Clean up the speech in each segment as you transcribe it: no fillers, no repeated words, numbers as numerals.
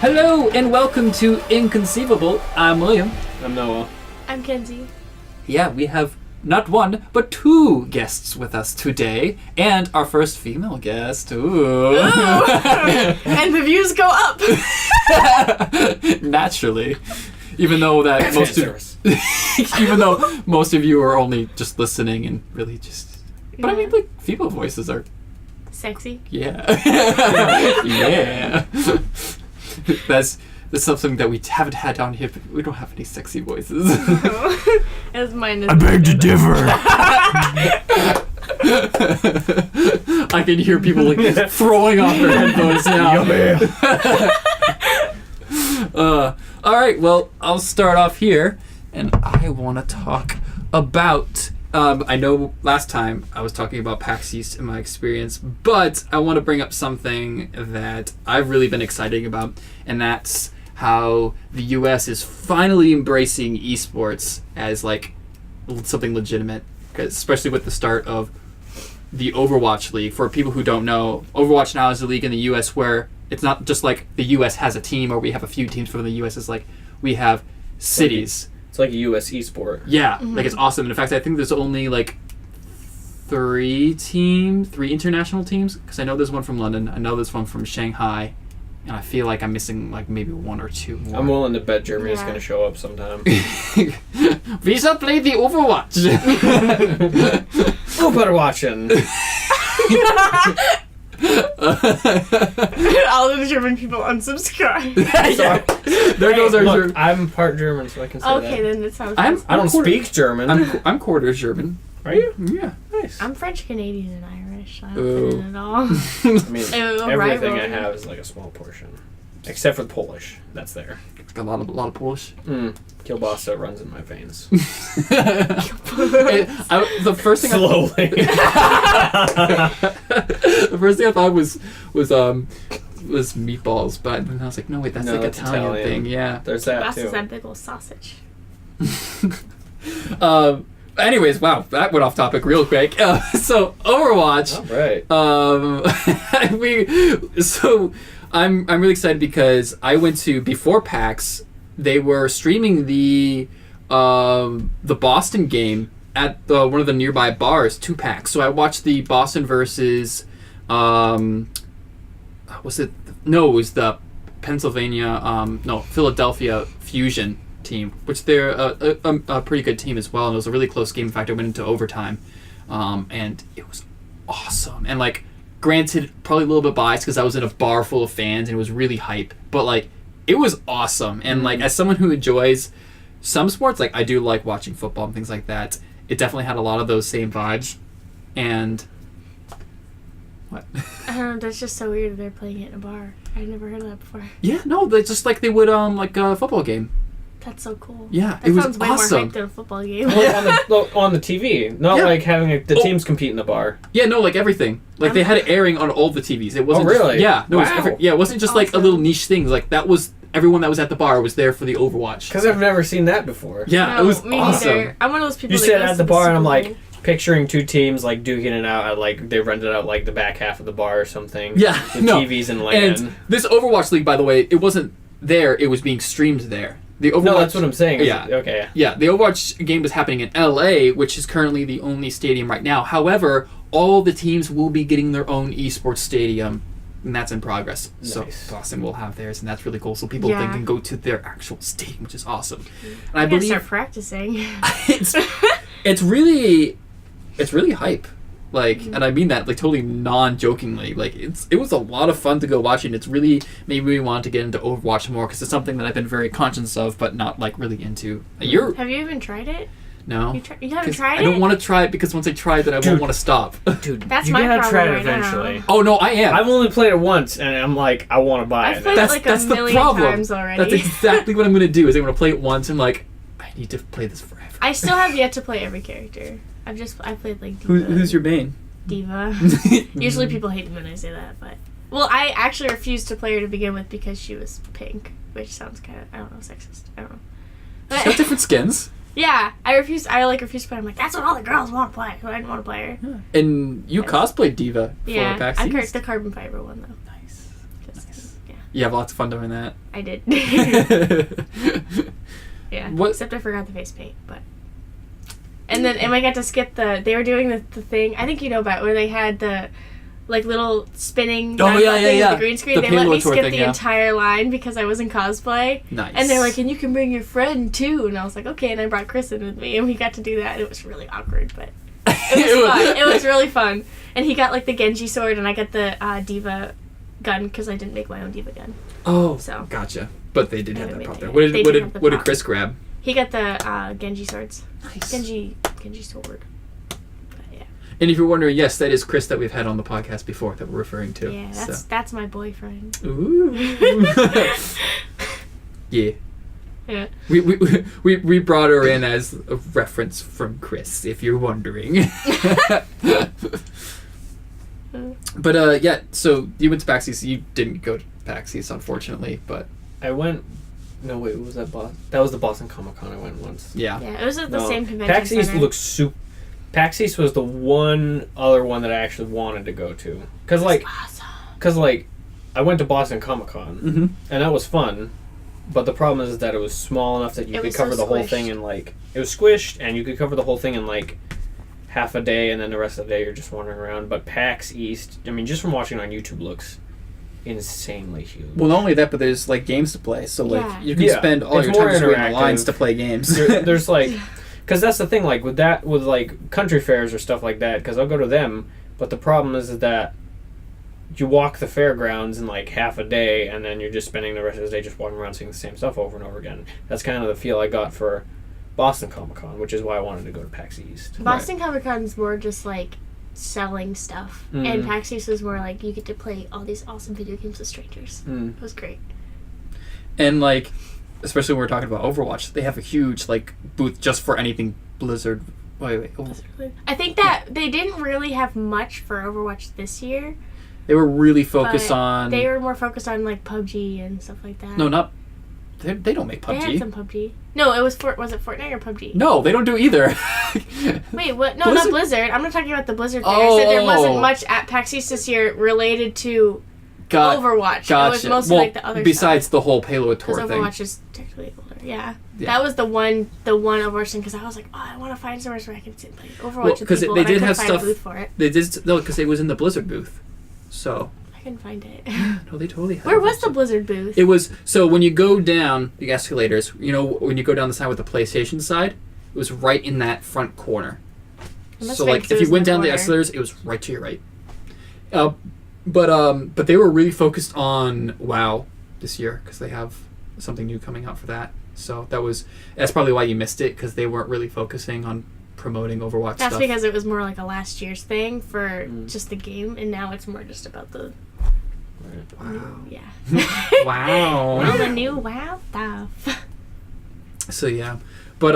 Hello and welcome to Inconceivable. I'm William. I'm Noah. I'm Kenzie. Yeah, we have not one, but two guests with us today, and our first female guest. Ooh. And the views go up. Naturally. Even though that most of you are only just listening and really just... But I mean, like, female voices are... Sexy. Yeah. Yeah. That's something that we haven't had down here, but we don't have any sexy voices. As mine is. I beg to differ. I can hear people like throwing off their headphones now. All right, well, I'll start off here, and I want to talk about... I know last time I was talking about PAX East in my experience, but I want to bring up something that I've really been excited about, and that's how the US is finally embracing eSports as like something legitimate, especially with the start of the Overwatch League. For people who don't know, Overwatch now is a league in the US where it's not just like the US has a team or we have a few teams from the US. It's like we have cities. It's like a US esport. Yeah, like it's awesome. And in fact, I think there's only like three international teams, because I know there's one from London, I know there's one from Shanghai, and I feel like I'm missing like maybe one or two more. I'm willing to bet Germany's going to show up sometime. Visa played the Overwatch. Who better watching? All of the German people unsubscribe. Yeah. There goes our Look, I'm part German, so I can say that. Okay, then it sounds. I don't speak German. I'm quarter German. Are you? Yeah. Nice. I'm French Canadian and Irish. I don't Ooh. fit in at all. I mean, everything I have is like a small portion, except for the Polish. That's there. A lot of Polish. Kielbasa runs in my veins. The first thing Slowly. the first thing I thought was meatballs, but then I was like, no wait, that's like that's Italian thing. Yeah. There's that That's too. that big old sausage. Anyways, wow, that went off topic real quick. So Overwatch. All right. I'm really excited because I went to, before PAX, they were streaming the Boston game at one of the nearby bars to PAX. So I watched the Boston versus it was the Philadelphia Fusion team, which they're a pretty good team as well, and it was a really close game. In fact, it went into overtime, and it was awesome. And like, granted, probably a little bit biased because I was in a bar full of fans and it was really hype, but like, it was awesome. And like, as someone who enjoys some sports, like I do like watching football and things like that, it definitely had a lot of those same vibes. And what? I don't know. That's just so weird that they're playing it in a bar. I've never heard of that before. Yeah, no, they just like they would like a football game. That's so cool. Yeah, that it was sounds way awesome. more hype than a football game. on the TV, not like having the teams compete in the bar. Yeah, no, like everything. Like they had it airing on all the TVs. It wasn't. Really? Wow. It wasn't just like a little niche thing. Like that was everyone that was at the bar was there for the Overwatch. Because I've never seen that before. Yeah, No, it was me awesome. neither. I'm one of those people. You that sit goes at to the bar and I'm Super like Bowl. picturing two teams like duking it out at like they rented out like the back half of the bar or something. Yeah, with no. TVs and LAN. And this Overwatch League, by the way, it wasn't there. It was being streamed there. The Overwatch, no, that's what I'm saying. Yeah. Okay. Yeah, the Overwatch game was happening in LA, which is currently the only stadium right now. However, all the teams will be getting their own eSports stadium, and that's in progress. Nice. So Boston will have theirs, and that's really cool. So people then can go to their actual stadium, which is awesome. And I believe start practicing. it's really hype. Like, and I mean that like totally non-jokingly. Like, it was a lot of fun to go watch, and it's really made me want to get into Overwatch more because it's something that I've been very conscious of, but not like really into. Have you even tried it? No. You haven't tried it? I don't want to try it because once I try it, then I won't want to stop. Dude, That's you my gotta problem try it right eventually. now. Oh no, I am. I've only played it once, and I'm like, I want to buy it. I've played it like a million times already. That's exactly what I'm gonna do. Is I'm gonna play it once and like, I need to play this forever. I still have yet to play every character. I played like Diva. Who's your main? Diva. Usually people hate me when I say that, but well, I actually refused to play her to begin with because she was pink, which sounds kind of sexist. I don't know. She's got different skins. Yeah, I refused to play. I'm like, that's what all the girls want to play. So I didn't want to play her. Yeah. And you cosplayed Diva for Yeah, PAX I East. picked the carbon fiber one though. Nice. You have lots of fun doing that. I did. Yeah. What? Except I forgot the face paint, but. And I got to skip they were doing the thing, I think you know about, where they had the, like, little spinning thing with the green screen. The they let me tour skip thing, the yeah. entire line because I was in cosplay. Nice. And they're like, and you can bring your friend, too. And I was like, okay, and I brought Chris in with me, and we got to do that, and it was really awkward, but it was fun. It was really fun. And he got, like, the Genji sword, and I got the Diva gun, because I didn't make my own Diva gun. Oh, so gotcha. But they did have that prop there. What did Chris grab? He got the Genji swords. Nice. Genji sword. But, yeah. And if you're wondering, yes, that is Chris that we've had on the podcast before that we're referring to. Yeah, that's my boyfriend. Ooh. Yeah. Yeah. We brought her in as a reference from Chris, if you're wondering. But yeah, so you went to PAX East. You didn't go to PAX East, unfortunately, but I went. No, wait, what was that? That was the Boston Comic Con I went once. yeah. Yeah, it was at the same convention PAX East center. looks super. PAX East was the one other one that I actually wanted to go to. Because, like, I went to Boston Comic Con, Mm-hmm. and that was fun. But the problem is that it was small enough that you could cover the whole thing in, like... It was squished, and you could cover the whole thing in, like, half a day, and then the rest of the day you're just wandering around. But PAX East, I mean, just from watching on YouTube, looks insanely huge. Well, not only that, but there's, like, games to play. So, like, Yeah. you can spend all it's your time more just waiting in interactive. lines to play games. There's, like... Because that's the thing, like, with like, country fairs or stuff like that, because I'll go to them, but the problem is that you walk the fairgrounds in, like, half a day, and then you're just spending the rest of the day just walking around seeing the same stuff over and over again. That's kind of the feel I got for Boston Comic Con, which is why I wanted to go to PAX East. Boston Comic Con's more just, like, selling stuff. Mm. And PAX East is more like, you get to play all these awesome video games with strangers. Mm. It was great. And, like, especially when we're talking about Overwatch, they have a huge, like, booth just for anything Blizzard. Wait. Oh. I think that they didn't really have much for Overwatch this year. They were really focused but on... They were more focused on, like, PUBG and stuff like that. No, not... They don't make PUBG. They had some PUBG. No, it was was it Fortnite or PUBG? No, they don't do either. Wait, what? No, Blizzard? not Blizzard. I'm not talking about the Blizzard thing. I said there wasn't much at PAX East this year related to Overwatch. Gotcha. It was mostly like the other besides stuff. the whole Halo Tour Because thing. Overwatch is technically older. Yeah. That was the one Overwatch thing, because I was like, oh, I want to find somewhere where I can sit play Overwatch with people, they and did I couldn't have find stuff. a booth for it. They did because it was in the Blizzard booth. So I couldn't find it. no, they totally had Where a was bunch the of- Blizzard booth? It was so when you go down the escalators, you know, when you go down the side with the PlayStation side, it was right in that front corner. It must So have been like 'cause if it you was went in the down the corner. escalators, it was right to your right. But they were really focused on WoW this year because they have something new coming out for that. So that's probably why you missed it, because they weren't really focusing on promoting Overwatch That's stuff. because it was more like a last year's thing for just the game, and now it's more just about the Wow. yeah. Wow. All the new WoW stuff. So yeah, but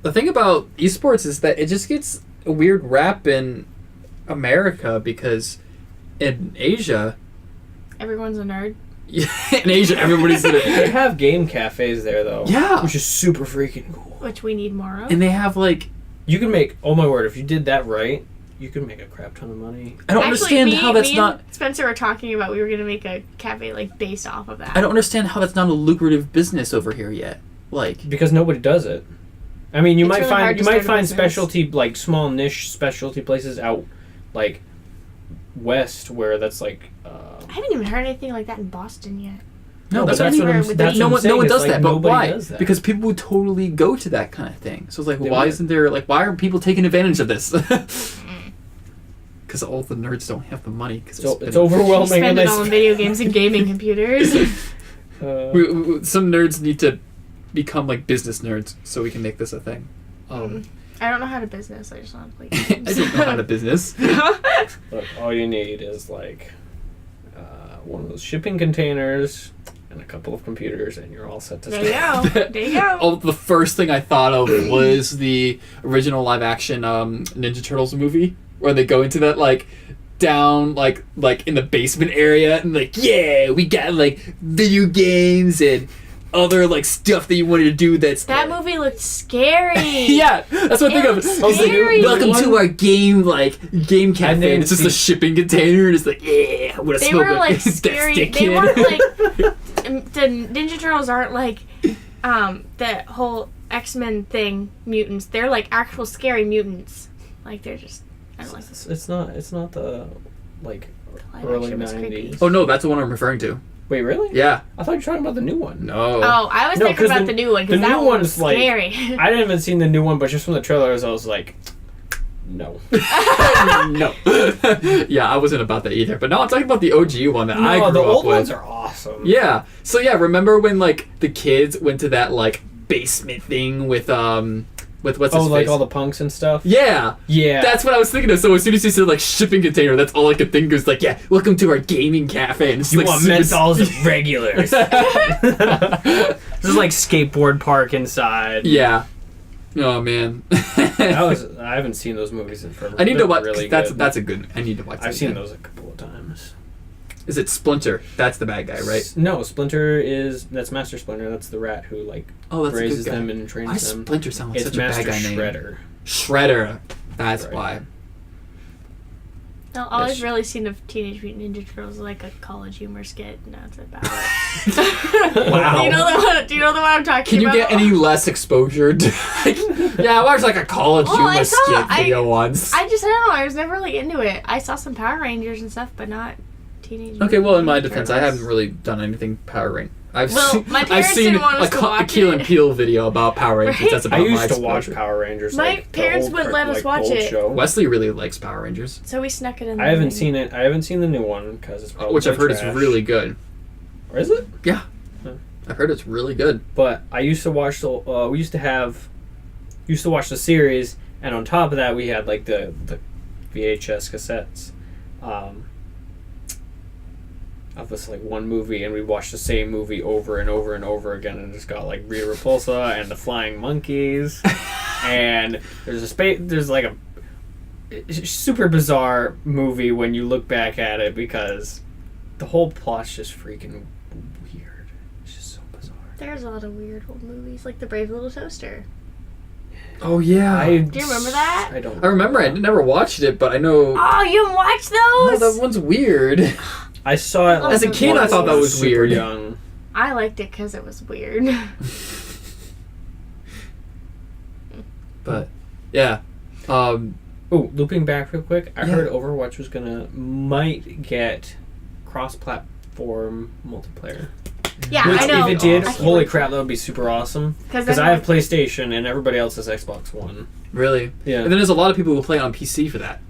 the thing about esports is that it just gets a weird rap in America, because in Asia, Everyone's a nerd. in Asia everybody's They have game cafes there, though. Yeah. Which is super freaking cool. Which we need more of. and they have like You can make, oh my word, if you did that right, you could make a crap ton of money. I don't Actually, understand me, how that's me not. and Spencer were talking about we were gonna make a cafe like based off of that. I don't understand how that's not a lucrative business over here yet. Like Because nobody does it. I mean, you It's might really find hard you to might start a find business. specialty, like small niche specialty places out like west where that's like. I haven't even heard anything like that in Boston yet. no, but but that's what anywhere I'm, with that's the- no what I'm one no one saying, does is, that. like, But nobody why? does that. Because people would totally go to that kind of thing. So it's like, They why would. isn't there like why are people taking advantage of this? Because all the nerds don't have the money. Because So it's We overwhelming. spend and it all in video games and gaming computers. Some nerds need to become like business nerds so we can make this a thing. I don't know how to business. I just want to play I games. don't know how to business. Look, all you need is like one of those shipping containers and a couple of computers, and you're all set to There you start. go. There you go. Oh, the first thing I thought of was the original live action Ninja Turtles movie where they go into that like down like in the basement area and like, yeah, we got like video games and other like stuff that you wanted to do. That movie looked scary. Yeah, that's what I think of. was I was like, scary. welcome to our game cafe. And it's just a shipping container, and it's like, yeah, I'm gonna They smoke were like that scary. stick, They kid. weren't like the Ninja Turtles aren't like that whole X-Men thing mutants. They're like actual scary mutants. Like they're just I don't like this. It's not the like live early action was creepy. 90s. Oh no, that's the one I'm referring to. Wait, really? Yeah. I thought you were talking about the new one. No. Oh, I was No, thinking 'cause about the new one because the that new one was one's, like- scary. I didn't even seen the new one, but just from the trailers, I was like, no. No. Yeah, I wasn't about that either. But no, I'm talking about the OG one that I grew the up old with. ones are awesome. Yeah. So yeah, remember when like the kids went to that like basement thing with what's his face? like all the punks and stuff. Yeah. Yeah. That's what I was thinking of. So as soon as you said like shipping container, that's all I could think of was like, yeah, welcome to our gaming cafe. And it's you like want super menthols and regulars. This is like skateboard park inside. Yeah. Oh man. I haven't seen those movies in forever. I need to They're watch. Really That's good. a good. I need to watch. I've seen those a couple of times. Is it Splinter? That's the bad guy, right? No, that's Master Splinter. That's the rat who like Oh, that's a raises good guy. them and trains Why them. Splinter sound like It's such a Master bad guy name? Shredder. Shredder. That's Right. why. No, all I've really seen of Teenage Mutant Ninja Turtles is like a college humor skit, and that's about it. Wow. Do you know the one I'm talking Can you about? get any less exposure? Yeah, I watched like a college Well, humor I saw- skit video once. I don't know. I was never really into it. I saw some Power Rangers and stuff, but not Teenage Okay, well, in my Mutant Ninja defense, I Turtles. haven't really done anything Power Rangers. Well, my I've parents seen didn't want us to watch Keel it. and Peele video about Power Rangers. Right? That's about I my used to watch exposure. Power Rangers. My like, the parents old wouldn't let us watch old it. Show. Wesley really likes Power Rangers, So we snuck it in. I haven't seen it. I haven't seen the new one because it's probably which I've heard trash. is really good. Or is it? Yeah, Huh. I've heard it's really good. But I used to watch the. We used to watch the series, and on top of that, we had like the VHS cassettes. Of this like one movie, and we watched the same movie over and over and over again, and it's got like Rita Repulsa and the flying monkeys, and there's like a super bizarre movie when you look back at it because the whole plot's just freaking weird. It's just so bizarre. There's a lot of weird old movies, like The Brave Little Toaster. Oh yeah, Do you remember that? I don't. I remember. I never watched it, but I know. Oh, you haven't watched Oh, those? that one's weird. I saw it As a like, kid, I once thought when that I was super weird. Young. I liked it because it was weird. But yeah, Oh, looping back real quick. I Yeah. heard Overwatch might get cross-platform multiplayer. Yeah, Which, I know. if it did, I can't holy wait crap, that would be super awesome. Because Because I have PlayStation and everybody else has Xbox One. really. Yeah. And then there's a lot of people who play on PC for that.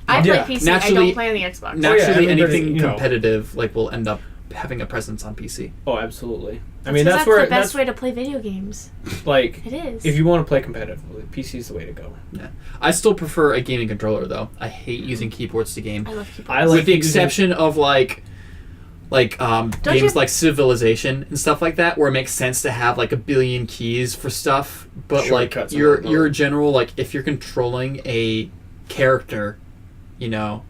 I play Yeah. PC. I Naturally- don't play on the Xbox. Naturally, everybody, anything you know. competitive like will end up having a presence on PC. Oh, absolutely. I Because mean, that's where the best that's way to play video games. like It is. if you want to play competitively, PC is the way to go. Yeah, I still prefer a gaming controller though. I hate using keyboards to game. I love keyboards. I like With the using- exception of like Don't games you- like Civilization and stuff like that, where it makes sense to have like a billion keys for stuff. But like Shortcuts and your whatnot. general like if you're controlling a character, you know,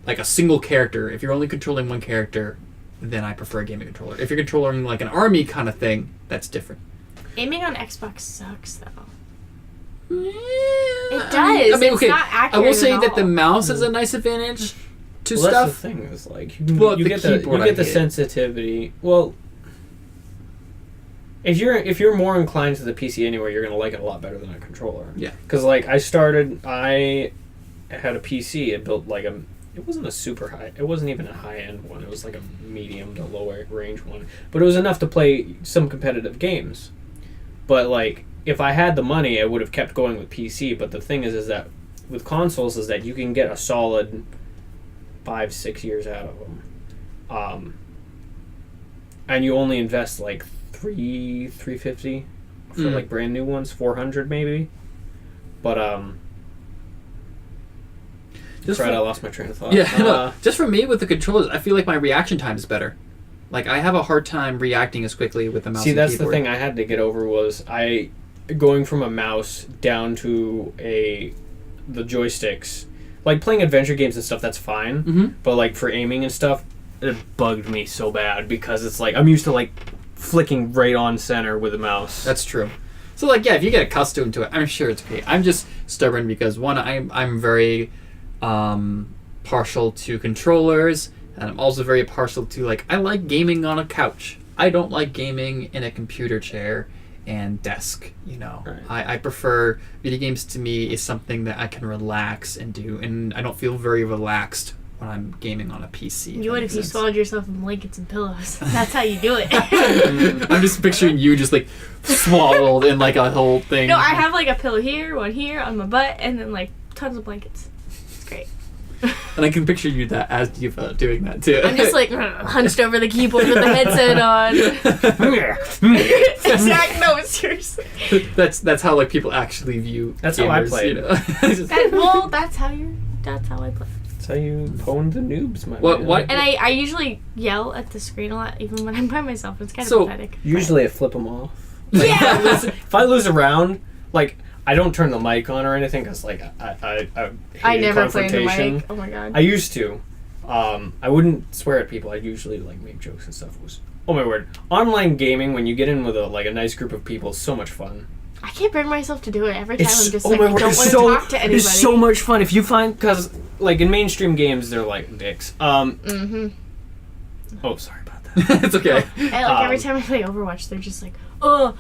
like a single character. If you're only controlling one character, then I prefer a gaming controller. If you're controlling like an army kind of thing, that's different. Aiming on Xbox sucks, though. It It does. okay. It's not accurate I will say at that the all. mouse is a nice advantage to Well, that's stuff. the thing is like But you the get the keyboard, you I get the hate. sensitivity. Well, if you're more inclined to the PC anyway, you're gonna like it a lot better than a controller. Yeah. Because like I had a PC. It built like a. It wasn't a super high. It wasn't even a high end one. It was like a medium to lower range one. But it was enough to play some competitive games. But like if I had the money, I would have kept going with PC. But the thing is that with consoles is that you can get a solid 5-6 years out of them, and you only invest like $350 for like brand new ones, $400 maybe. But Just right, for- I lost my train of thought. Yeah, no, just for me with the controllers, I feel like my reaction time is better. Like I have a hard time reacting as quickly with the mouse. See, and that's keyboard. the thing I had to get over was going from a mouse down to the joysticks. Like playing adventure games and stuff, that's fine. Mm-hmm. But like for aiming and stuff, it bugged me so bad because it's like I'm used to like flicking right on center with a mouse. That's true. So like, yeah, if you get accustomed to it, I'm sure it's okay. I'm just stubborn because one, I'm very partial to controllers, and I'm also very partial to like, I like gaming on a couch. I don't like gaming in a computer chair and desk, you know. Right. I prefer video games. To me is something that I can relax and do, and I don't feel very relaxed when I'm gaming on a PC. You would if you swallowed yourself in blankets and pillows. That's how you do it. I'm just picturing you just like swaddled in like a whole thing. No, I have like a pillow here, one here on my butt, and then like tons of blankets. It's great. And I can picture you that as Diva doing that too. I'm just like hunched over the keyboard with the headset on. Exactly. No, seriously. That's how like people actually view. That's gamers, how I play. You know? That's how I play. That's how you pwn the noobs, my What- man. what- And I usually yell at the screen a lot, even when I'm by myself. It's kind of So- pathetic. Usually I flip them off. Yeah. If I lose a round, like, I don't turn the mic on or anything because, like, I I hate never play in the confrontation. mic. Oh my god. I used to. I wouldn't swear at people. I'd usually, like, make jokes and stuff. It was, oh my word. Online gaming, when you get in with a nice group of people, is so much fun. I can't bring myself to do it every time. I'm just oh like, my I word, don't it's want to so, talk to anybody. It's so much fun. If you find, because, like, in mainstream games, they're, like, dicks. Mm-hmm. Oh, sorry about that. It's okay. Every time I play Overwatch, they're just like, oh,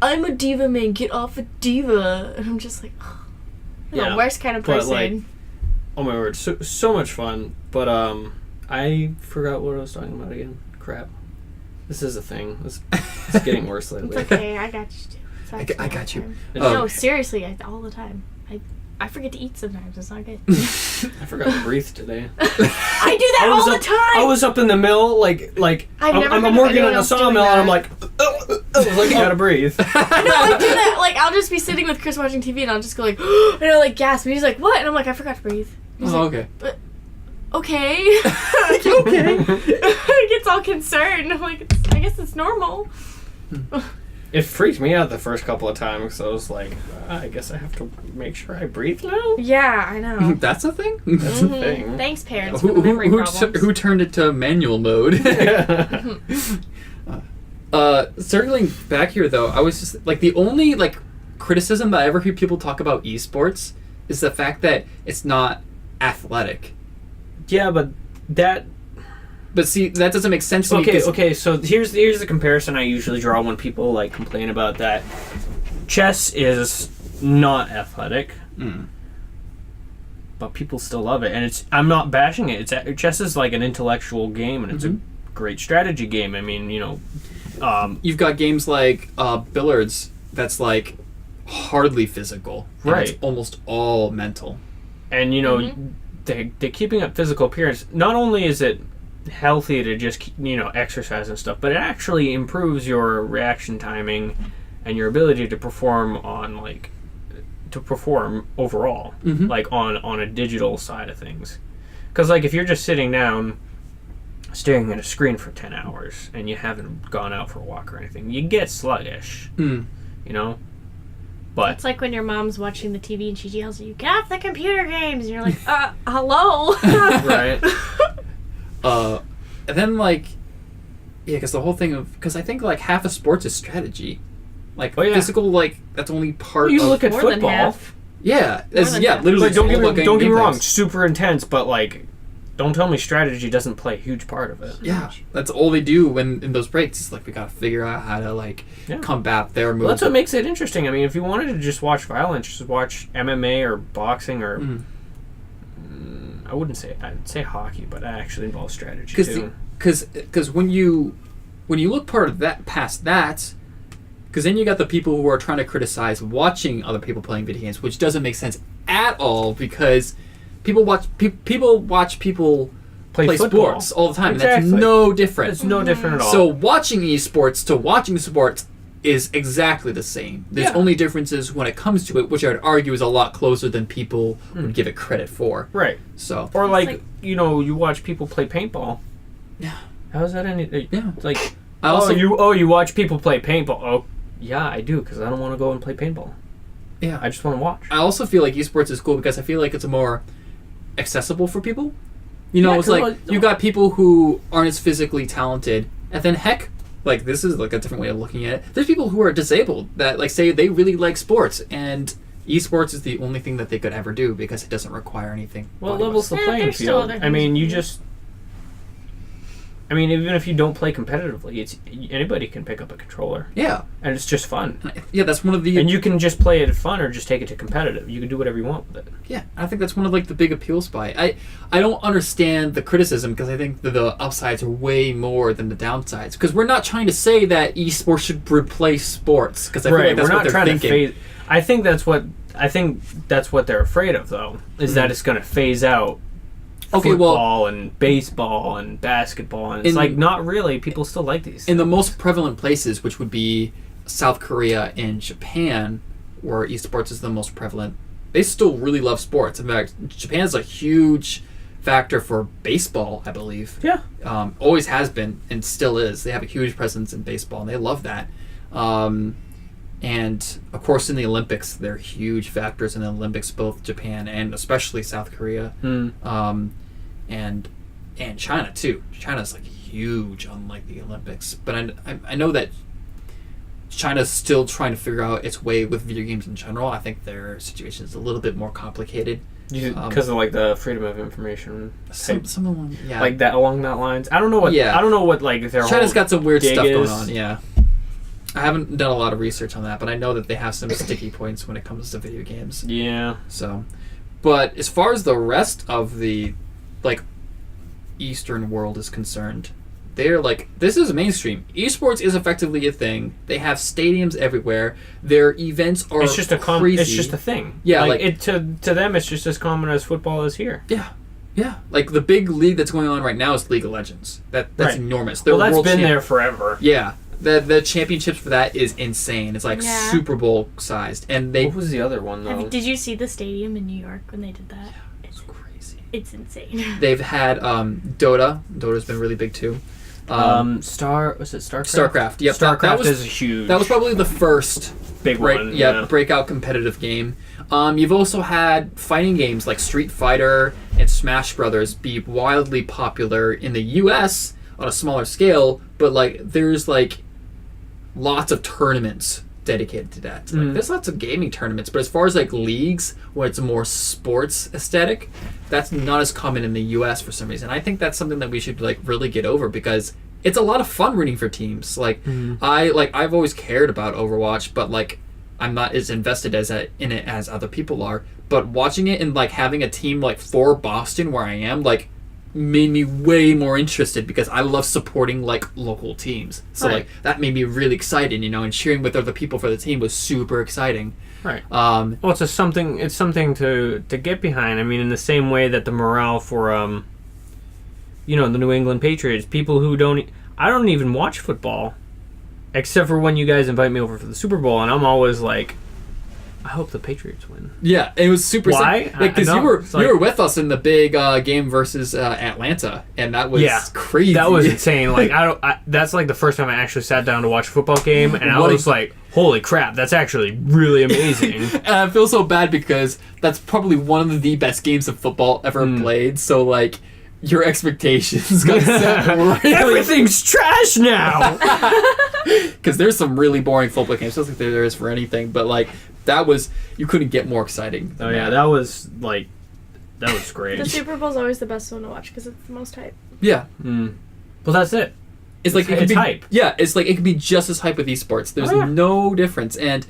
I'm a diva man, get off a diva. And I'm just like, oh, I'm Yeah, the worst kind of but, person. like, oh my word, so much fun. But I forgot what I was talking about again. Crap. This is a thing. It's getting worse lately. It's okay, I got you too. It's I actually got all the you. time. Oh. No, seriously, all the time. I forget to eat sometimes. It's not good. I forgot to breathe today. I do that all the time. I was up in the mill, like I've never I'm heard of working anyone on a else doing sawmill, and I'm that. like, you gotta breathe. No, I do that. Like, I'll just be sitting with Chris watching TV, and I'll just go like, and I'll like gasp, and he's like, what? And I'm like, I forgot to breathe. He's Oh, like, okay. okay. Okay. He gets all concerned. I'm like, I guess it's normal. It freaked me out the first couple of times, so I was like, I guess I have to make sure I breathe now. Yeah, I know. That's a thing. That's a thing. Thanks, parents, for the memory problems. Who turned it to manual mode? Circling back here though, I was just like, the only like criticism that I ever hear people talk about esports is the fact that it's not athletic. Yeah, but that. But see, that doesn't make sense to me. 'Cause Okay. So here's the comparison I usually draw when people like complain about that. Chess is not athletic, but people still love it, and I'm not bashing it. Chess is like an intellectual game, and it's a great strategy game. I mean, you've got games like billiards that's like hardly physical, and Right? it's almost all mental. And they're keeping up physical appearance. Not only is it healthy to just exercise and stuff, but it actually improves your reaction timing and your ability to perform overall, like on a digital side of things. Because like if you're just sitting down staring at a screen for 10 hours and you haven't gone out for a walk or anything, you get sluggish. But It's like when your mom's watching the TV and she yells at you, get off the computer games, and you're like, hello. right. And then like, yeah, because the whole thing of, because I think like half of sports is strategy, like physical, like that's only part. You of, look at More than football. half. Yeah, than half. literally. Like, don't all get about me getting wrong, gameplays. super intense, but like, don't tell me strategy doesn't play a huge part of it. Yeah, that's all they do when in those breaks. It's like we gotta figure out how to like combat their moves. Well, that's what makes it interesting. I mean, if you wanted to just watch violence, just watch MMA or boxing or I'd say hockey, but that actually involves strategy too. Because when you look part of that past that, because then you got the people who are trying to criticize watching other people playing video games, which doesn't make sense at all because people watch people play football. sports all the time. Exactly. And that's no different. It's no different at all. So watching esports to watching sports is exactly the same. There's only differences when it comes to it, which I would argue is a lot closer than people would give it credit for. Right. So Or like you watch people play paintball. Yeah. How is that any? Yeah. Like I also you watch people play paintball. Oh yeah, I do because I don't want to go and play paintball. yeah. I just want to watch. I also feel like esports is cool because I feel like it's more accessible for people. It's like you got people who aren't as physically talented, and then heck, like this is like a different way of looking at it. There's people who are disabled that like say they really like sports, and esports is the only thing that they could ever do because it doesn't require anything. Well, it levels the playing there's still field. other I mean, things you to do. just. I mean, even if you don't play competitively, it's anybody can pick up a controller, Yeah, and it's just fun. yeah, that's one of the And you can just play it fun or just take it to competitive. You can do whatever you want with it. yeah. I think that's one of like the big appeals by it. I don't understand the criticism because I think the upsides are way more than the downsides. Because we're not trying to say that esports should replace sports because I feel like that's we're what not they're trying thinking. to phase. I think that's what they're afraid of, though, is that it's going to phase out. Okay, Football and baseball and basketball, and it's like not really. People still like these. In the most prevalent places, which would be South Korea and Japan, where esports is the most prevalent, they still really love sports. In fact, Japan's a huge factor for baseball, I believe. Yeah. Always has been and still is. They have a huge presence in baseball, and they love that. And of course, in the Olympics, they're huge factors in the Olympics, both Japan and especially South Korea, and China too. China's like huge on like the Olympics, but I know that China's still trying to figure out its way with video games in general. I think their situation is a little bit more complicated Because of like the freedom of information, some of them, yeah, like that along that lines. I don't know what. Yeah. I don't know what like their China's whole got some weird gig stuff going is. on. Yeah, I haven't done a lot of research on that, but I know that they have some sticky points when it comes to video games. Yeah. So, but as far as the rest of the like Eastern world is concerned, they're like, this is mainstream. Esports is effectively a thing. They have stadiums everywhere. Their events are It's just a crazy. It's just a thing. Yeah, like like- it to them, it's just as common as football is here. Yeah. Yeah. Like the big league that's going on right now is League of Legends. That's Right. enormous. They're Well, that's world been champ- there forever. Yeah. The championships for that is insane. It's like Yeah. Super Bowl sized. And they What was the other one though? Did you see the stadium in New York when they did that? it's crazy. It's insane. They've had Dota. Dota's been really big too. Was it StarCraft? StarCraft. Yep. StarCraft was is huge. That was probably the first big one. breakout competitive game. You've also had fighting games like Street Fighter and Smash Brothers be wildly popular in the U.S. on a smaller scale, but like there's like lots of tournaments dedicated to that. Like, there's lots of gaming tournaments, but as far as like leagues where it's a more sports aesthetic, that's not as common in the U.S. for some reason. I think that's something that we should like really get over because it's a lot of fun rooting for teams. Like I've always cared about Overwatch, but like I'm not as invested in it as other people are. But watching it and like having a team like for Boston where I am, like made me way more interested because I love supporting like local teams. So like that made me really excited, and cheering with other people for the team was super exciting. Right. Well, it's something to get behind. I mean, in the same way that the morale for the New England Patriots, people who I don't even watch football except for when you guys invite me over for the Super Bowl, and I'm always like, I hope the Patriots win. Yeah, it was super. Why? Because I you know. were It's like- you were with us in the big game versus Atlanta, and that was crazy. That was insane. Like that's like the first time I actually sat down to watch a football game, and I What was like, "Holy crap, that's actually really amazing." And I feel so bad because that's probably one of the best games of football ever played. So like your expectations got set really. Everything's trash now. Because there's some really boring football games, just like there is for anything. But like that was, you couldn't get more exciting. Oh yeah, that was great. The Super Bowl's always the best one to watch because it's the most hype. Yeah. Well, that's it. It's like it could it's be hype. Yeah, it's like it could be just as hype with esports. There's Oh, yeah. no difference, and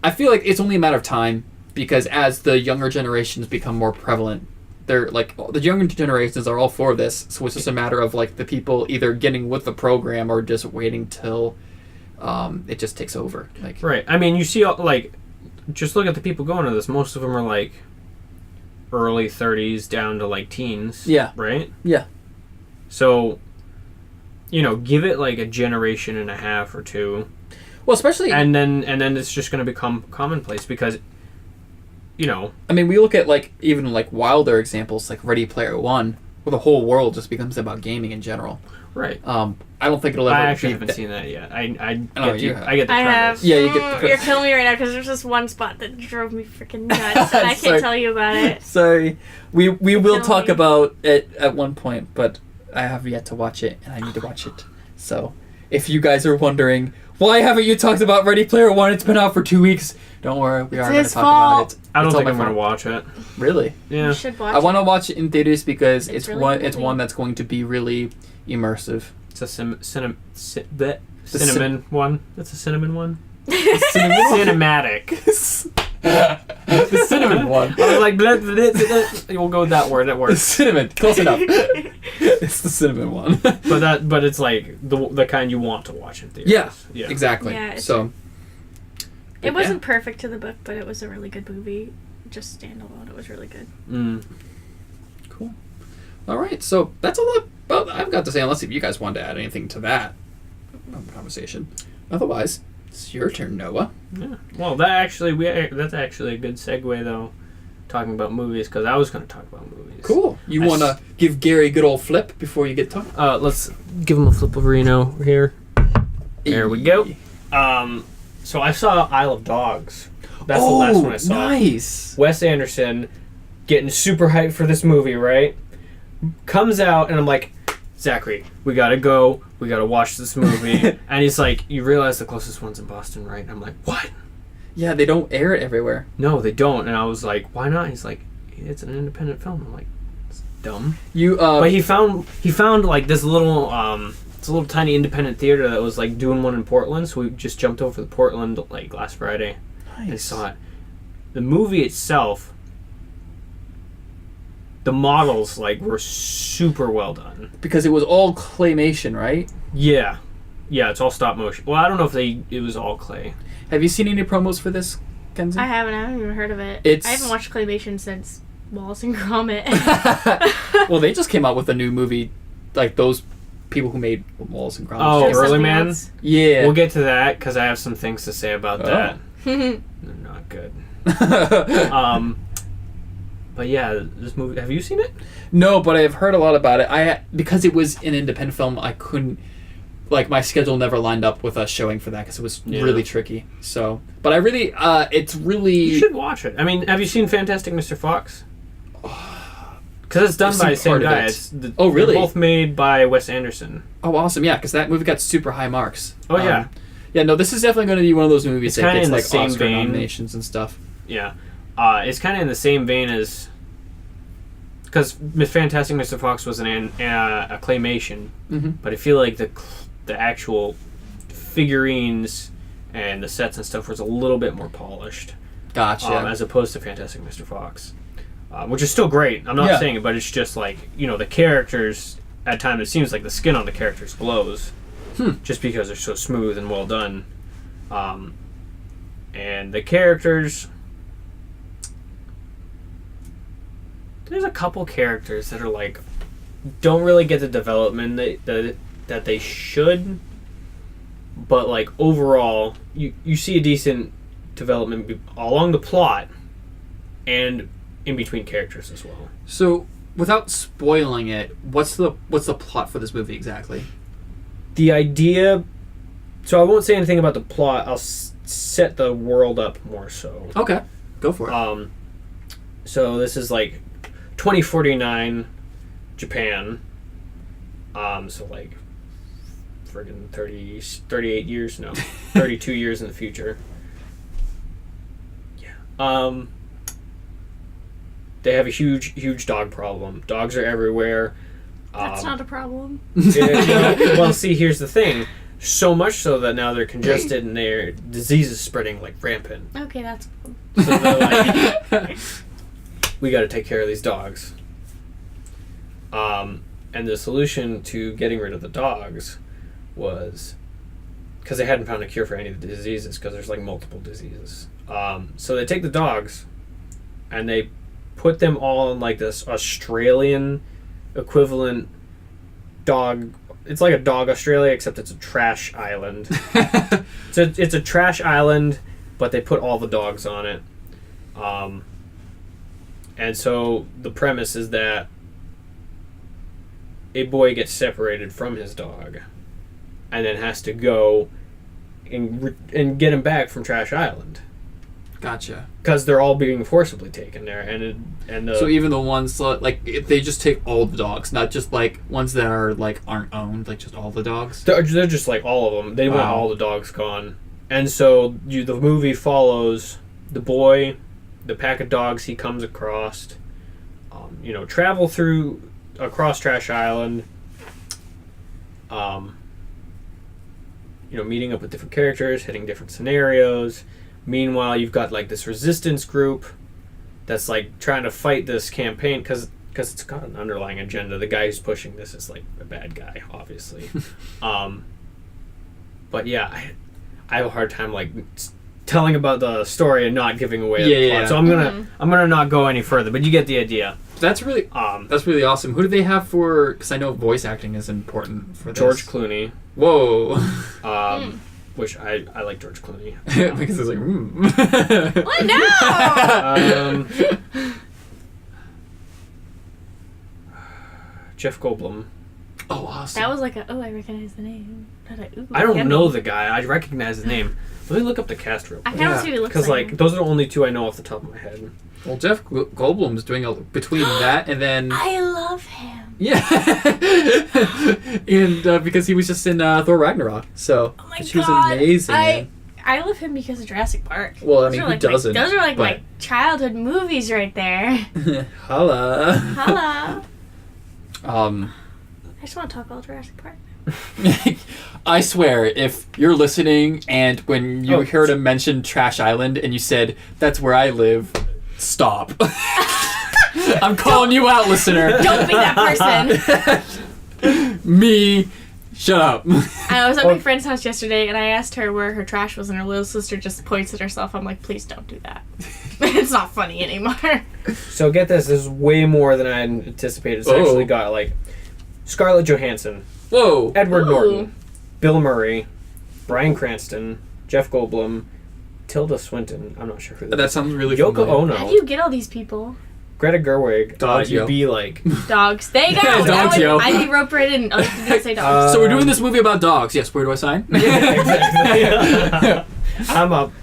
I feel like it's only a matter of time because as the younger generations become more prevalent, they're like the younger generations are all for this. So it's just a matter of like the people either getting with the program or just waiting till it just takes over. Like Right. I mean, you see, like, just look at the people going to this. Most of them are like early 30s down to like teens. Yeah. Right. Yeah. So, give it like a generation and a half or two, Well, especially and then it's just going to become commonplace because, I mean, we look at like even like wilder examples like Ready Player One, where the whole world just becomes about gaming in general. right. I don't think it'll ever. I actually be haven't that- seen that yet. I Oh, get you you. have. I get the I premise. have. Yeah, you get the- You're killing me right now because there's this one spot that drove me freaking nuts, and I Sorry. can't tell you about it. Sorry, we will Kill talk me. about it at one point, but I have yet to watch it, and I need to watch it. So if you guys are wondering, why haven't you talked about Ready Player One? It's been out for 2 weeks. Don't worry, we are going to talk about it. I don't It's think all I'm my going to fault. watch it. Really? Yeah. You should watch I want to it. watch it in theaters because It's it's really one. good It's movie. one that's going to be really immersive. It's a cinnamon one. That's a cinnamon one. Cinematic. Cinematic. The cinnamon one. I was like, bleh, bleh, bleh, bleh. We'll go with that word. That The works. cinnamon. Close enough. It's the cinnamon one. But it's like the kind you want to watch in theaters. Yeah. Exactly. Yeah, it's- So. It wasn't perfect to the book, but it was a really good movie. Just standalone, it was really good. Cool. All right. So that's all about I've got to say. Unless if you guys wanted to add anything to that conversation. Otherwise, it's your turn, Noah. Yeah. Well, that's actually a good segue though, talking about movies, because I was going to talk about movies. Cool. You want to give Gary a good old flip before you get talking? Let's give him a flipperino here. There we go. So I saw Isle of Dogs. That's the last one I saw. Nice. Wes Anderson getting super hyped for this movie, right? Comes out and I'm like, Zachary, we gotta go. We gotta watch this movie. And he's like, you realize the closest one's in Boston, right? And I'm like, what? Yeah, they don't air it everywhere. No, they don't. And I was like, why not? He's like, it's an independent film. I'm like, it's dumb. But he found like this little it's a little tiny independent theater that was like doing one in Portland. So we just jumped over to Portland like last Friday. Nice. And saw it. The movie itself, the models like were super well done. Because it was all claymation, right? Yeah, it's all stop motion. Well, I don't know if it was all clay. Have you seen any promos for this, Kenzie? I haven't even heard of it. It's- I haven't watched claymation since Wallace and Gromit. Well, they just came out with a new movie, like those people who made Wallace and Gromit. Oh, There's Early something Man? else. Yeah. We'll get to that because I have some things to say about that. They're not good. But yeah, this movie. Have you seen it? No, but I have heard a lot about it. Because it was an independent film, I couldn't. Like, my schedule never lined up with us showing for that because it was really tricky. So, but I really, it's really. You should watch it. I mean, have you seen Fantastic Mr. Fox? Because it's done by the same guy. Oh, really? They're both made by Wes Anderson. Oh, awesome! Yeah, because that movie got super high marks. Oh yeah. Yeah, no, this is definitely going to be one of those movies It's that kinda gets in the like same Oscar vein. nominations and stuff. Yeah. It's kind of in the same vein as. Because Fantastic Mr. Fox was a claymation, but I feel like the actual figurines and the sets and stuff was a little bit more polished. Gotcha. As opposed to Fantastic Mr. Fox. Which is still great. I'm not saying it, but it's just like, the characters, at times it seems like the skin on the characters glows. Just because they're so smooth and well done. And the characters... There's a couple characters that are like... don't really get the development that they should. But like overall, you see a decent development along the plot and in between characters as well. So, without spoiling it, what's the plot for this movie exactly? The idea... So I won't say anything about the plot. I'll set the world up more so. Okay, go for it. So this is like 2049 Japan. So like friggin' 38 years, no, 32 years in the future. Yeah. They have a huge dog problem. Dogs are everywhere. That's not a problem. Well, see, here's the thing. So much so that now they're congested and their disease is spreading like rampant. Okay, that's cool. So they're like, we got to take care of these dogs. And the solution to getting rid of the dogs was because they hadn't found a cure for any of the diseases because there's like multiple diseases. So they take the dogs and they put them all in like this Australian equivalent dog. It's like a dog Australia, except it's a trash island. So it's a trash island, but they put all the dogs on it. And so the premise is that a boy gets separated from his dog and then has to go and get him back from Trash Island. Gotcha. Because they're all being forcibly taken there, so even the ones like if they just take all the dogs, not just like ones that are like aren't owned, like just all the dogs. They're just like all of them. They want all the dogs gone, and so the movie follows the boy, the pack of dogs he comes across, travel across Trash Island, meeting up with different characters, hitting different scenarios. Meanwhile, you've got like this resistance group that's like trying to fight this campaign because it's got an underlying agenda. The guy who's pushing this is like a bad guy, obviously. But yeah, I have a hard time like telling about the story and not giving away the plot. So I'm gonna not go any further. But you get the idea. That's really awesome. Who do they have for? Because I know voice acting is important for this. George Clooney. Whoa. Which I like George Clooney. Because it's like, What? No! Jeff Goldblum. Oh, awesome. That was like I recognize the name. I don't know the guy. I recognize the name. Let me look up the cast real quick. I kind of see what he looks like. Because like those are the only two I know off the top of my head. Well, Jeff Goldblum's doing between that and then... I love him. Yeah. And because he was just in Thor Ragnarok. So, oh my he was God. amazing. I love him because of Jurassic Park. Well, I mean, who doesn't? Those are like my childhood movies right there. Holla. Holla. I just want to talk all Jurassic Park. I swear, if you're listening and when you heard him mention Trash Island and you said, that's where I live, stop. I'm calling you out, listener. Don't be that person. Me. Shut up. I was at my friend's house yesterday and I asked her where her trash was and her little sister just points at herself. I'm like, please don't do that. It's not funny anymore. So get this is way more than I anticipated. It's actually got like Scarlett Johansson. Whoa. Edward Norton. Bill Murray. Bryan Cranston. Jeff Goldblum. Tilda Swinton. I'm not sure who that is. That sounds really Yoko familiar. Ono. How do you get all these people? Greta Gerwig. Dogs, You'd be like... Dogs. There you go. Dogs, yo. I'd be rope ridden and other people say dogs. So we're doing this movie about dogs. Yes, where do I sign? Yeah, exactly. I'm up.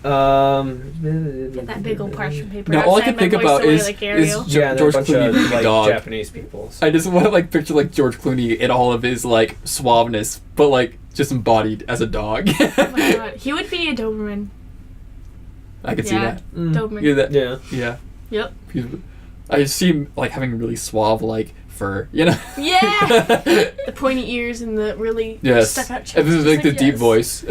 Get that big old parchment paper. Now, all I outside can think my voice about away is like Ariel. George Clooney being a like dog. Japanese people. So. I just want to picture George Clooney in all of his suaveness, but just embodied as a dog. Oh my God. He would be a Doberman. I could see that. Doberman. Yeah. Yeah. Yep. I just see him having really suave fur, Yeah. The pointy ears and the really stuck out chest. And this is the deep voice.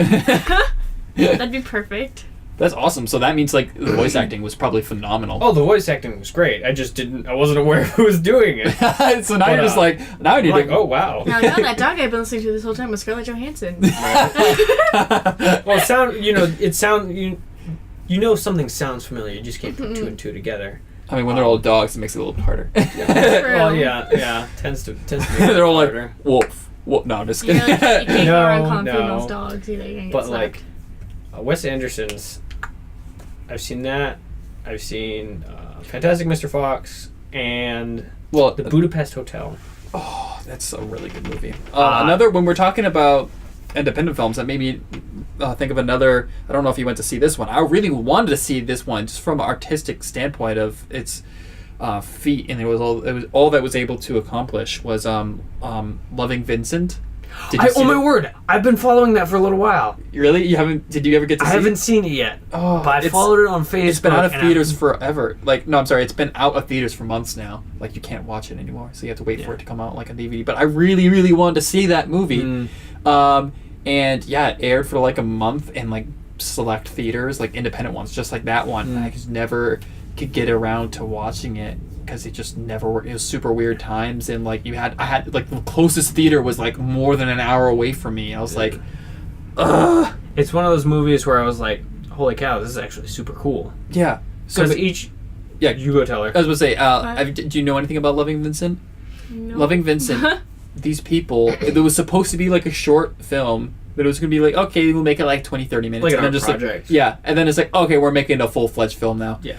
That'd be perfect. That's awesome. So that means the voice acting was probably phenomenal. Oh, the voice acting was great. I wasn't aware of who was doing it. So now you're just now I need to... oh wow. Now that dog I've been listening to this whole time was Scarlett Johansson. Well, something sounds familiar. You just can't put two and two together. I mean, when they're all dogs, it makes it a little bit harder. Well, yeah. Tends to be they're all harder. wolf. No, I'm just kidding. You can't go around calling females dogs either. You're gonna get slapped. Wes Anderson's, I've seen that. I've seen Fantastic Mr. Fox and The Budapest Hotel. Oh, that's a really good movie. Another, when we're talking about independent films, that made me think of another. I don't know if you went to see this one. I really wanted to see this one just from an artistic standpoint of its feat, and it was all that was able to accomplish was Loving Vincent. Oh my word! I've been following that for a little while. Really? You haven't? Did you ever get to see it? I haven't seen it yet. Oh, but I followed it on Facebook. It's been out of theaters forever. No, I'm sorry. It's been out of theaters for months now. You can't watch it anymore, so you have to wait for it to come out on DVD. But I really, really wanted to see that movie. And yeah, it aired for a month in select theaters, independent ones, just like that one. I just never could get around to watching it because it just never worked. It was super weird times, and I had the closest theater was more than an hour away from me. And I was like, ugh. It's one of those movies where I was like, holy cow, this is actually super cool. Yeah. Because you go tell her. I was going to say, do you know anything about Loving Vincent? No. Loving Vincent. These people, it was supposed to be a short film, but it was going to be okay, we'll make it 20, 30 minutes. Like an art project. And then it's okay, we're making a full-fledged film now. Yeah.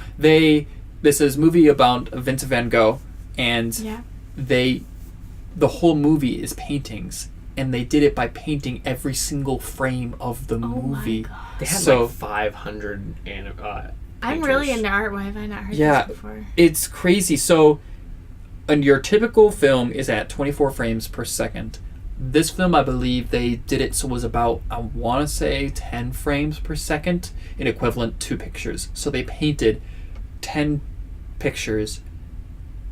This is a movie about Vincent van Gogh, and the whole movie is paintings and they did it by painting every single frame of the movie. My God. They had So- like 500 I'm really into art. Why have I not heard Yeah. this before? It's crazy. So, and your typical film is at 24 frames per second. This film, I believe, they did it so it was about, I want to say, 10 frames per second in equivalent to pictures. So they painted 10 pictures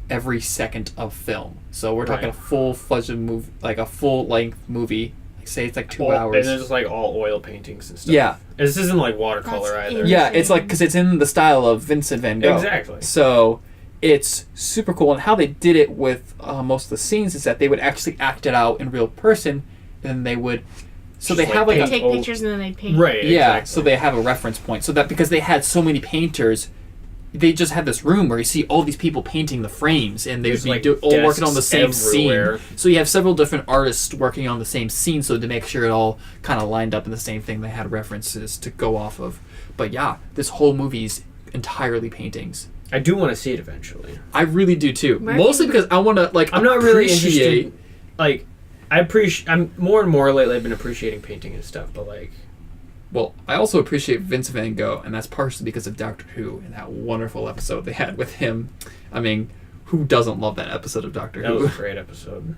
every second of film. So we're talking Right. a full-fledged movie, like a full-length movie. Like, say it's like 2 And hours. it's just like all oil paintings and stuff. Yeah. This isn't like watercolor That's either. Yeah, it's like, because it's in the style of Vincent van Gogh. Exactly. So it's super cool. And how they did it with most of the scenes is that they would actually act it out in real person, and then they would. So Just they like have like They a. take old- pictures and then they paint. Right. Yeah, Exactly. so they have a reference point. So that because they had so many painters, they just had this room where you see all these people painting the frames, and they would There's, be like, all working on the desks same everywhere. scene. So you have several different artists working on the same scene, so to make sure it all kind of lined up in the same thing, they had references to go off of. But yeah, this whole movie's entirely paintings. I do want to see it eventually. I really do too. Where Mostly can- because I want to like. I'm not really appreciate- interested. Like, I'm more and more lately. I've been appreciating painting and stuff, but like, Well, I also appreciate Vince Van Gogh, and that's partially because of Doctor Who and that wonderful episode they had with him. I mean, who doesn't love that episode of Doctor that Who? was a great episode.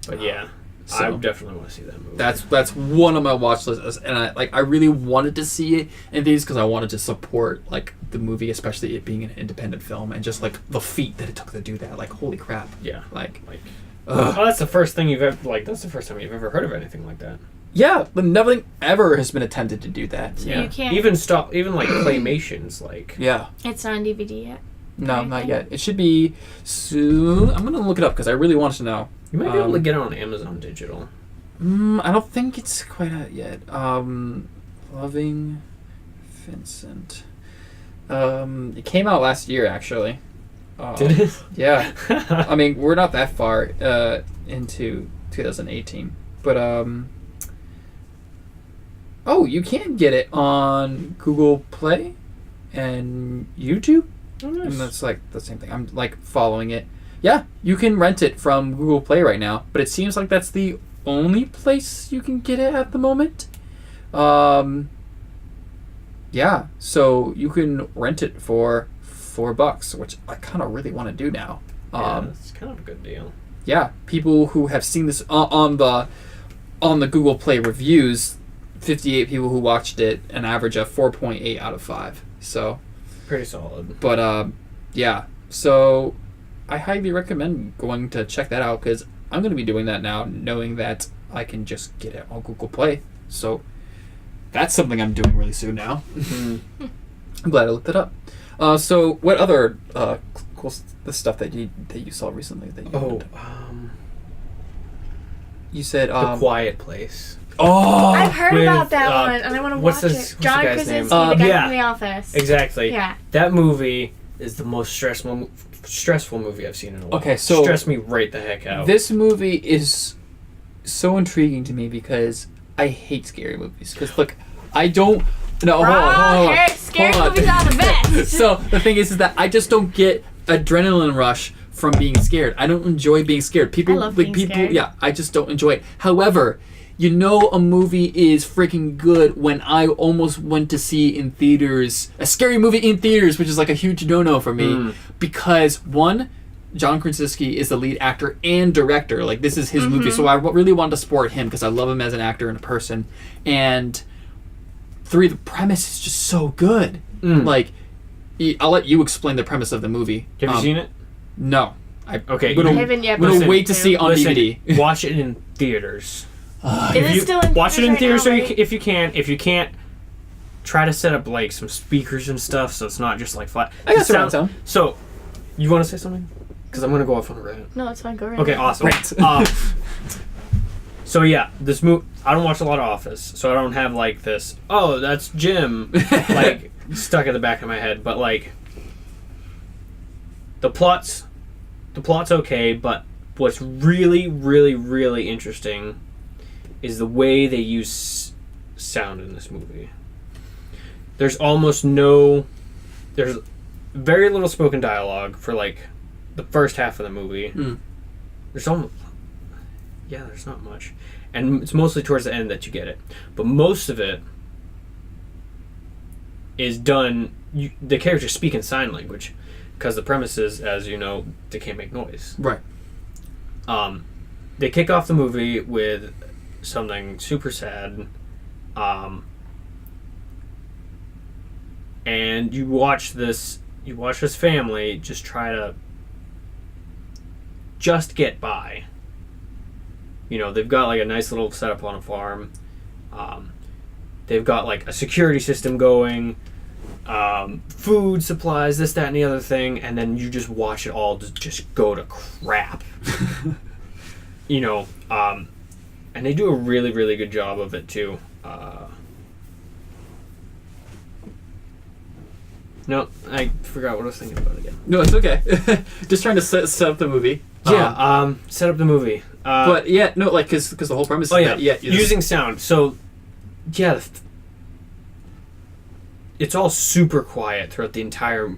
But yeah, I So- definitely want to see that movie. That's one of my watch lists, and I really wanted to see it in these because I wanted to support like the movie, especially it being an independent film, and just like the feat that it took to do that. Like, holy crap! yeah. Like, Like, ugh. oh, that's the first thing you've ever like. That's the first time you've ever heard of anything like that. Yeah, but nothing ever has been attempted to do that. So Yeah. you can't. Even like claymations, like. Yeah. It's not on DVD yet. No, Okay. not yet. It should be soon. I'm gonna look it up because I really wanted to know. You might be able to get it on Amazon Digital. I don't think it's quite out yet. Loving Vincent. It came out last year, actually. Did it? Yeah. I mean, we're not that far into 2018, but oh, you can get it on Google Play and YouTube, Oh, and nice. that's like the same thing. I'm like following it. Yeah, you can rent it from Google Play right now, but it seems like that's the only place you can get it at the moment. Yeah, so you can rent it for $4, which I kind of really want to do now. Yeah, it's kind of a good deal. Yeah, people who have seen this on the Google Play reviews, 58 people who watched it, an average of 4.8 out of 5. So, Pretty solid. but yeah, so I highly recommend going to check that out because I'm going to be doing that now, knowing that I can just get it on Google Play. So that's something I'm doing really soon now. Mm-hmm. I'm glad I looked it up. So what other cool the stuff that you saw recently that you Oh, wanted? You said The Quiet Place. oh I've heard with, about that one, and I want to what's watch this- it. what's the John guy's Krasinski, name? the guy Yeah. from The Office. Exactly. Yeah. That movie is the most stressful movie I've seen in a while. Okay, so- stressed me right the heck out. this movie is so intriguing to me because I hate scary movies. Because look, I don't. No, hold on. Scary Hold on. movies are the best. So the thing is that I just don't get adrenaline rush from being scared. I don't enjoy being scared. People I love like being people. scared. Yeah, I just don't enjoy it. However, you know a movie is freaking good when I almost went to see in theaters a scary movie in theaters, which is like a huge no-no for me because one, John Krasinski is the lead actor and director. Like this is his movie, so I really wanted to support him because I love him as an actor and a person. And three, the premise is just so good. Like, I'll let you explain the premise of the movie. Have you seen it? No. Okay, I'm gonna, I haven't yet, I'm gonna but wait to soon. see it on Listen, DVD. watch it in theaters. Is it still in Watch it in theaters right now, if you can. If you can't, try to set up like some speakers and stuff so it's not just like flat. I got The surround sound. So, you want to say something? Because I'm gonna go off on a rant. No, it's fine. Go right Okay, ahead. awesome. So yeah, this movie. I don't watch a lot of Office, so I don't have like this. Oh, that's Jim, like stuck in the back of my head. But like, the plot's okay. But what's really, really, really interesting is the way they use sound in this movie. There's very little spoken dialogue for like the first half of the movie. There's almost yeah, there's not much. And it's mostly towards the end that you get it. But most of it is done, the characters speak in sign language. Because the premise is, as you know, they can't make noise. Right. They kick off the movie with something super sad. And you watch this family just try to just get by. You know, they've got like a nice little setup on a farm. They've got like a security system going, food supplies, this, that, and the other thing, and then you just watch it all just go to crap. You know, and they do a really, really good job of it too. No, I forgot what I was thinking about again. No, it's okay. Just trying to set up the movie. Yeah, set up the movie. But yeah, no, like because the whole premise. Oh is yeah, that, yeah, using sound. So yeah, it's all super quiet throughout the entire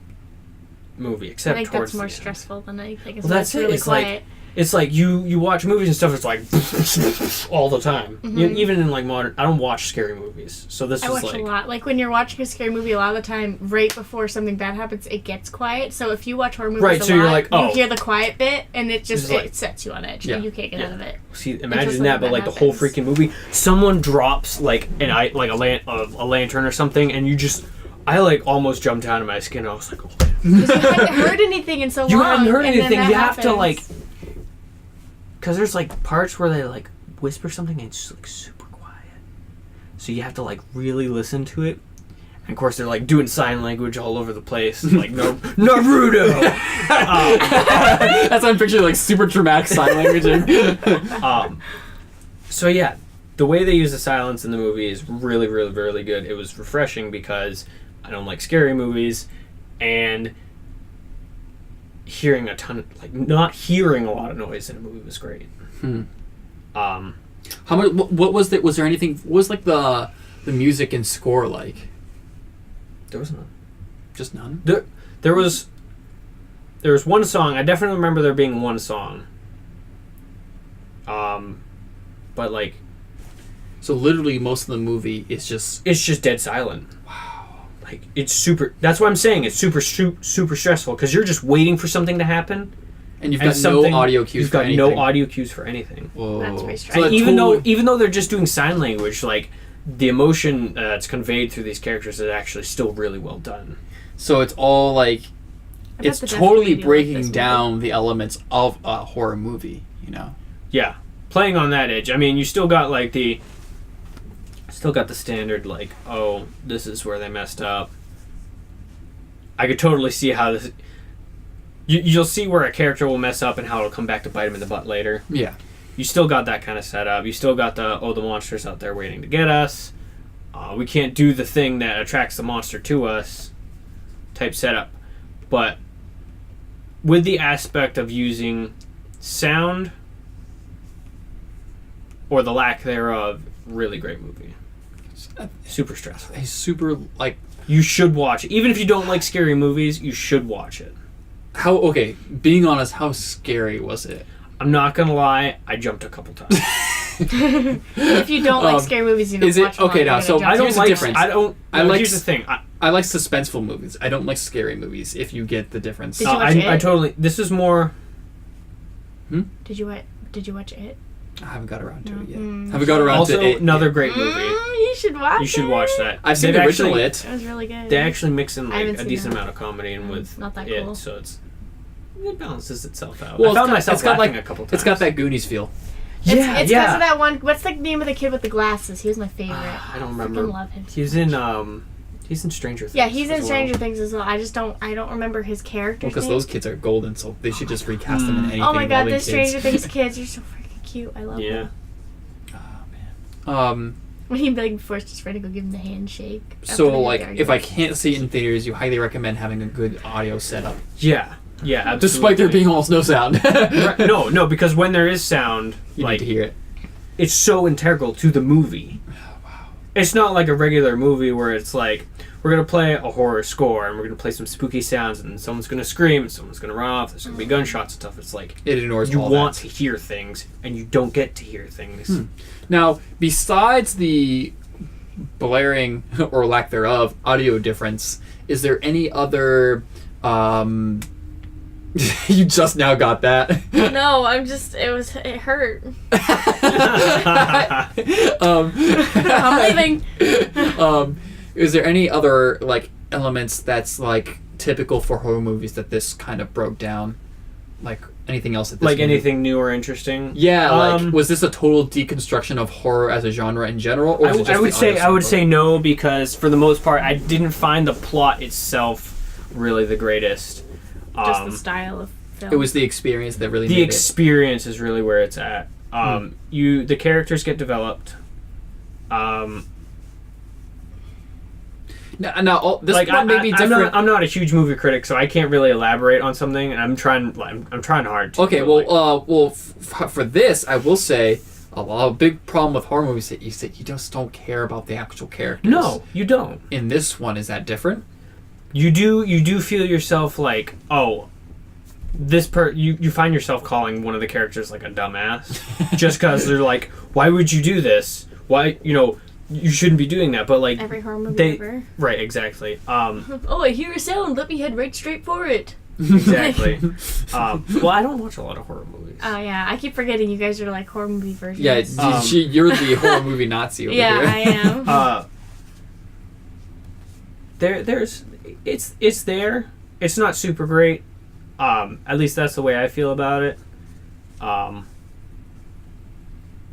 movie, except I think towards that's more the end. stressful than anything. Well, that's it. really It's quiet. It's like you watch movies and stuff. It's like all the time. Mm-hmm. Even in like modern, I don't watch scary movies, so this I is watch like a lot. Like when you're watching a scary movie, a lot of the time, right before something bad happens, it gets quiet. So if you watch horror movies Right, a so lot, you're like, oh. you hear the quiet bit, and it just It's like- it sets you on edge. Yeah. And you can't get out of it. See, Until imagine something that, but bad like the whole happens. freaking movie, someone drops like a lantern or something, and you just, I like almost jumped out of my skin. I was like, oh. Because you hadn't heard anything in so long. You haven't heard and then anything. that You have to happens. like, because there's like parts where they like whisper something and it's just like super quiet. So you have to like really listen to it. And of course they're like doing sign language all over the place, like no Naruto. That's what I'm picturing, like super dramatic sign languaging. So yeah, the way they use the silence in the movie is really, really, really good. It was refreshing because I don't like scary movies, and hearing not hearing a lot of noise in a movie was great. How much? What was there? Was there anything? What was like the music and score like? There was none. Just none. There was one song. I definitely remember there being one song. But like, So literally, most of the movie is just. it's just dead silent. Wow. Like it's super. That's what I'm saying. It's super stressful because you're just waiting for something to happen. And you've got no audio cues. You've for got anything. no audio cues for anything. Whoa. That's very So strange. that Even totally- though they're just doing sign language, like the emotion that's conveyed through these characters is actually still really well done. So it's all like. I bet It's the totally definitely like breaking this movie. down the elements of a horror movie. You know. Yeah, playing on that edge. I mean, you still got like the standard like, oh, this is where they messed up. I could totally see how this. You'll see where a character will mess up and how it'll come back to bite him in the butt later. Yeah. You still got that kind of setup. You still got the monster's out there waiting to get us. We can't do the thing that attracts the monster to us type setup. But with the aspect of using sound or the lack thereof, really great movie. Super stressful. He's super like. You should watch it. Even if you don't like scary movies, you should watch it. How okay? Being honest, how scary was it? I'm not gonna lie, I jumped a couple times. If you don't like scary movies, you don't is it- watch them. okay, now, so I don't Here's the like. difference. I don't. I like Here's the thing. I like suspenseful movies. I don't like scary movies. If you get the difference. Did you watch I it? totally. This is more. Did you watch it? I haven't got around to it yet. Mm. Haven't got around Also, to it. another great movie. You should watch. You should watch that. I've seen They've the original actually- It. It was really good. They actually mix in I like haven't a seen decent that. amount of comedy in with Not that it, cool. so it balances itself out. Well, I found it's myself got laughing like a couple times. it's got that Goonies feel. It's because yeah. of that one. What's the name of the kid with the glasses? He was my favorite. I don't I remember. love him. He's in Stranger Things. Yeah, he's in as well. Stranger Things as well. I don't remember his character's Because name. those kids are golden, so they should just recast them in anything. Oh my god, involving the kids. Stranger Things kids are so freaking cute. I love Yeah. them. When he like forced his friend to go give him the handshake. So after they like, got if I argued. can't see it in theaters, you highly recommend having a good audio setup, Yeah. Yeah. Absolutely. despite there being almost no sound. Right, no, because when there is sound, You like need to hear it. it's so integral to the movie. Oh, wow. It's not like a regular movie where it's like, we're gonna play a horror score, and we're gonna play some spooky sounds, and someone's gonna scream, and someone's gonna run off. There's gonna be gunshots and stuff. It's like it ignores you all want that. to hear things, and you don't get to hear things. Now, besides the blaring or lack thereof audio difference, is there any other? You just now got that. No, it hurt. I'm leaving. Is there any other like elements that's like typical for horror movies that this kind of broke down? Like anything else that this Like movie- anything new or interesting? Yeah, like was this a total deconstruction of horror as a genre in general, or was it just I would say no, because for the most part, I didn't find the plot itself really the greatest. Just the style of film. It was the experience that really The made experience is really where it's at. The characters get developed. Now this one may be different. I'm not a huge movie critic, so I can't really elaborate on something, and I'm trying hard to. Okay, for this, I will say a big problem with horror movies is that you just don't care about the actual characters. No, you don't. In this one, is that different? You do feel yourself like, oh, you find yourself calling one of the characters like a dumbass just because they're like, why would you do this? Why, you shouldn't be doing that. But like every horror movie ever. Right, exactly. Oh, I hear a sound. Let me head right straight for it. Exactly. Well, I don't watch a lot of horror movies. Oh yeah, I keep forgetting you guys are like horror movie versions. Yeah, you're the horror movie Nazi over here. Yeah, I am. It's there. It's not super great. At least that's the way I feel about it.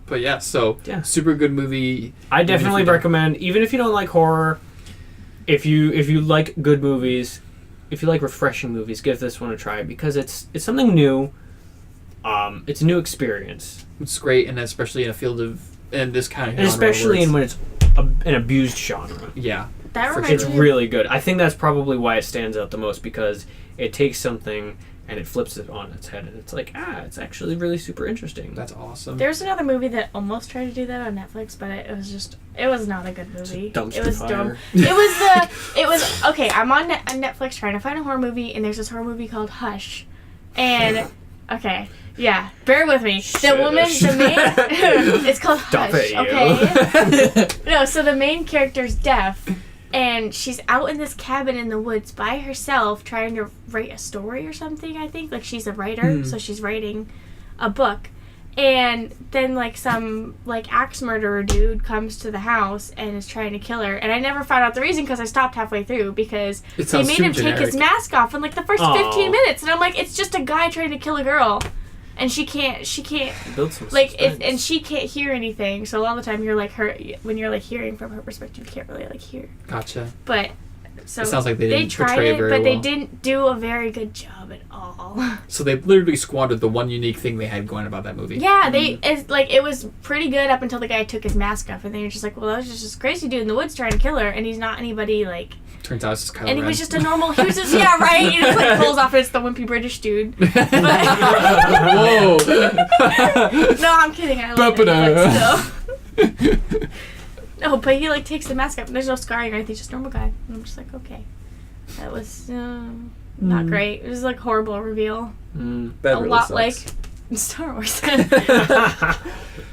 But yeah, super good movie. I definitely recommend, even if you don't like horror, if you like good movies, if you like refreshing movies, give this one a try, because it's something new. It's a new experience. It's great, and especially in a field in this kind of genre, and especially when it's an abused genre. Yeah. It's really good. I think that's probably why it stands out the most, because it takes something and it flips it on its head, and it's like, it's actually really super interesting. That's awesome. There's another movie that almost tried to do that on Netflix, but it was not a good movie. It was dumb. It was okay. I'm on Netflix trying to find a horror movie, and there's this horror movie called Hush, and okay. Yeah, bear with me. The main it's called Hush, okay? No, so the main character's deaf, and she's out in this cabin in the woods by herself trying to write a story or something, I think. Like, she's a writer, so she's writing a book. And then, like, some, axe murderer dude comes to the house and is trying to kill her. And I never found out the reason because I stopped halfway through, because they made him take his mask off in, the first 15 minutes. And I'm like, it's just a guy trying to kill a girl. And she can't build some and she can't hear anything. So a lot of the time when you're hearing from her perspective, you can't really hear. Gotcha. But so it sounds like they didn't tried portray it, very but well. they didn't do a very good job at all. So they literally squandered the one unique thing they had going about that movie. Yeah, it was pretty good up until the guy took his mask off, and then you're just like, well, that was just this crazy dude in the woods trying to kill her, and he's not anybody Turns out it's just Kylo and Ren. he was just a normal. He was just right. He just pulls off. It's the wimpy British dude. But, Whoa! No, I'm kidding. I love it, but still. No, but he takes the mask off, and there's no scarring or anything. He's just a normal guy. And I'm just like, okay, that was not great. It was horrible reveal. That a really lot sucks. like Star Wars.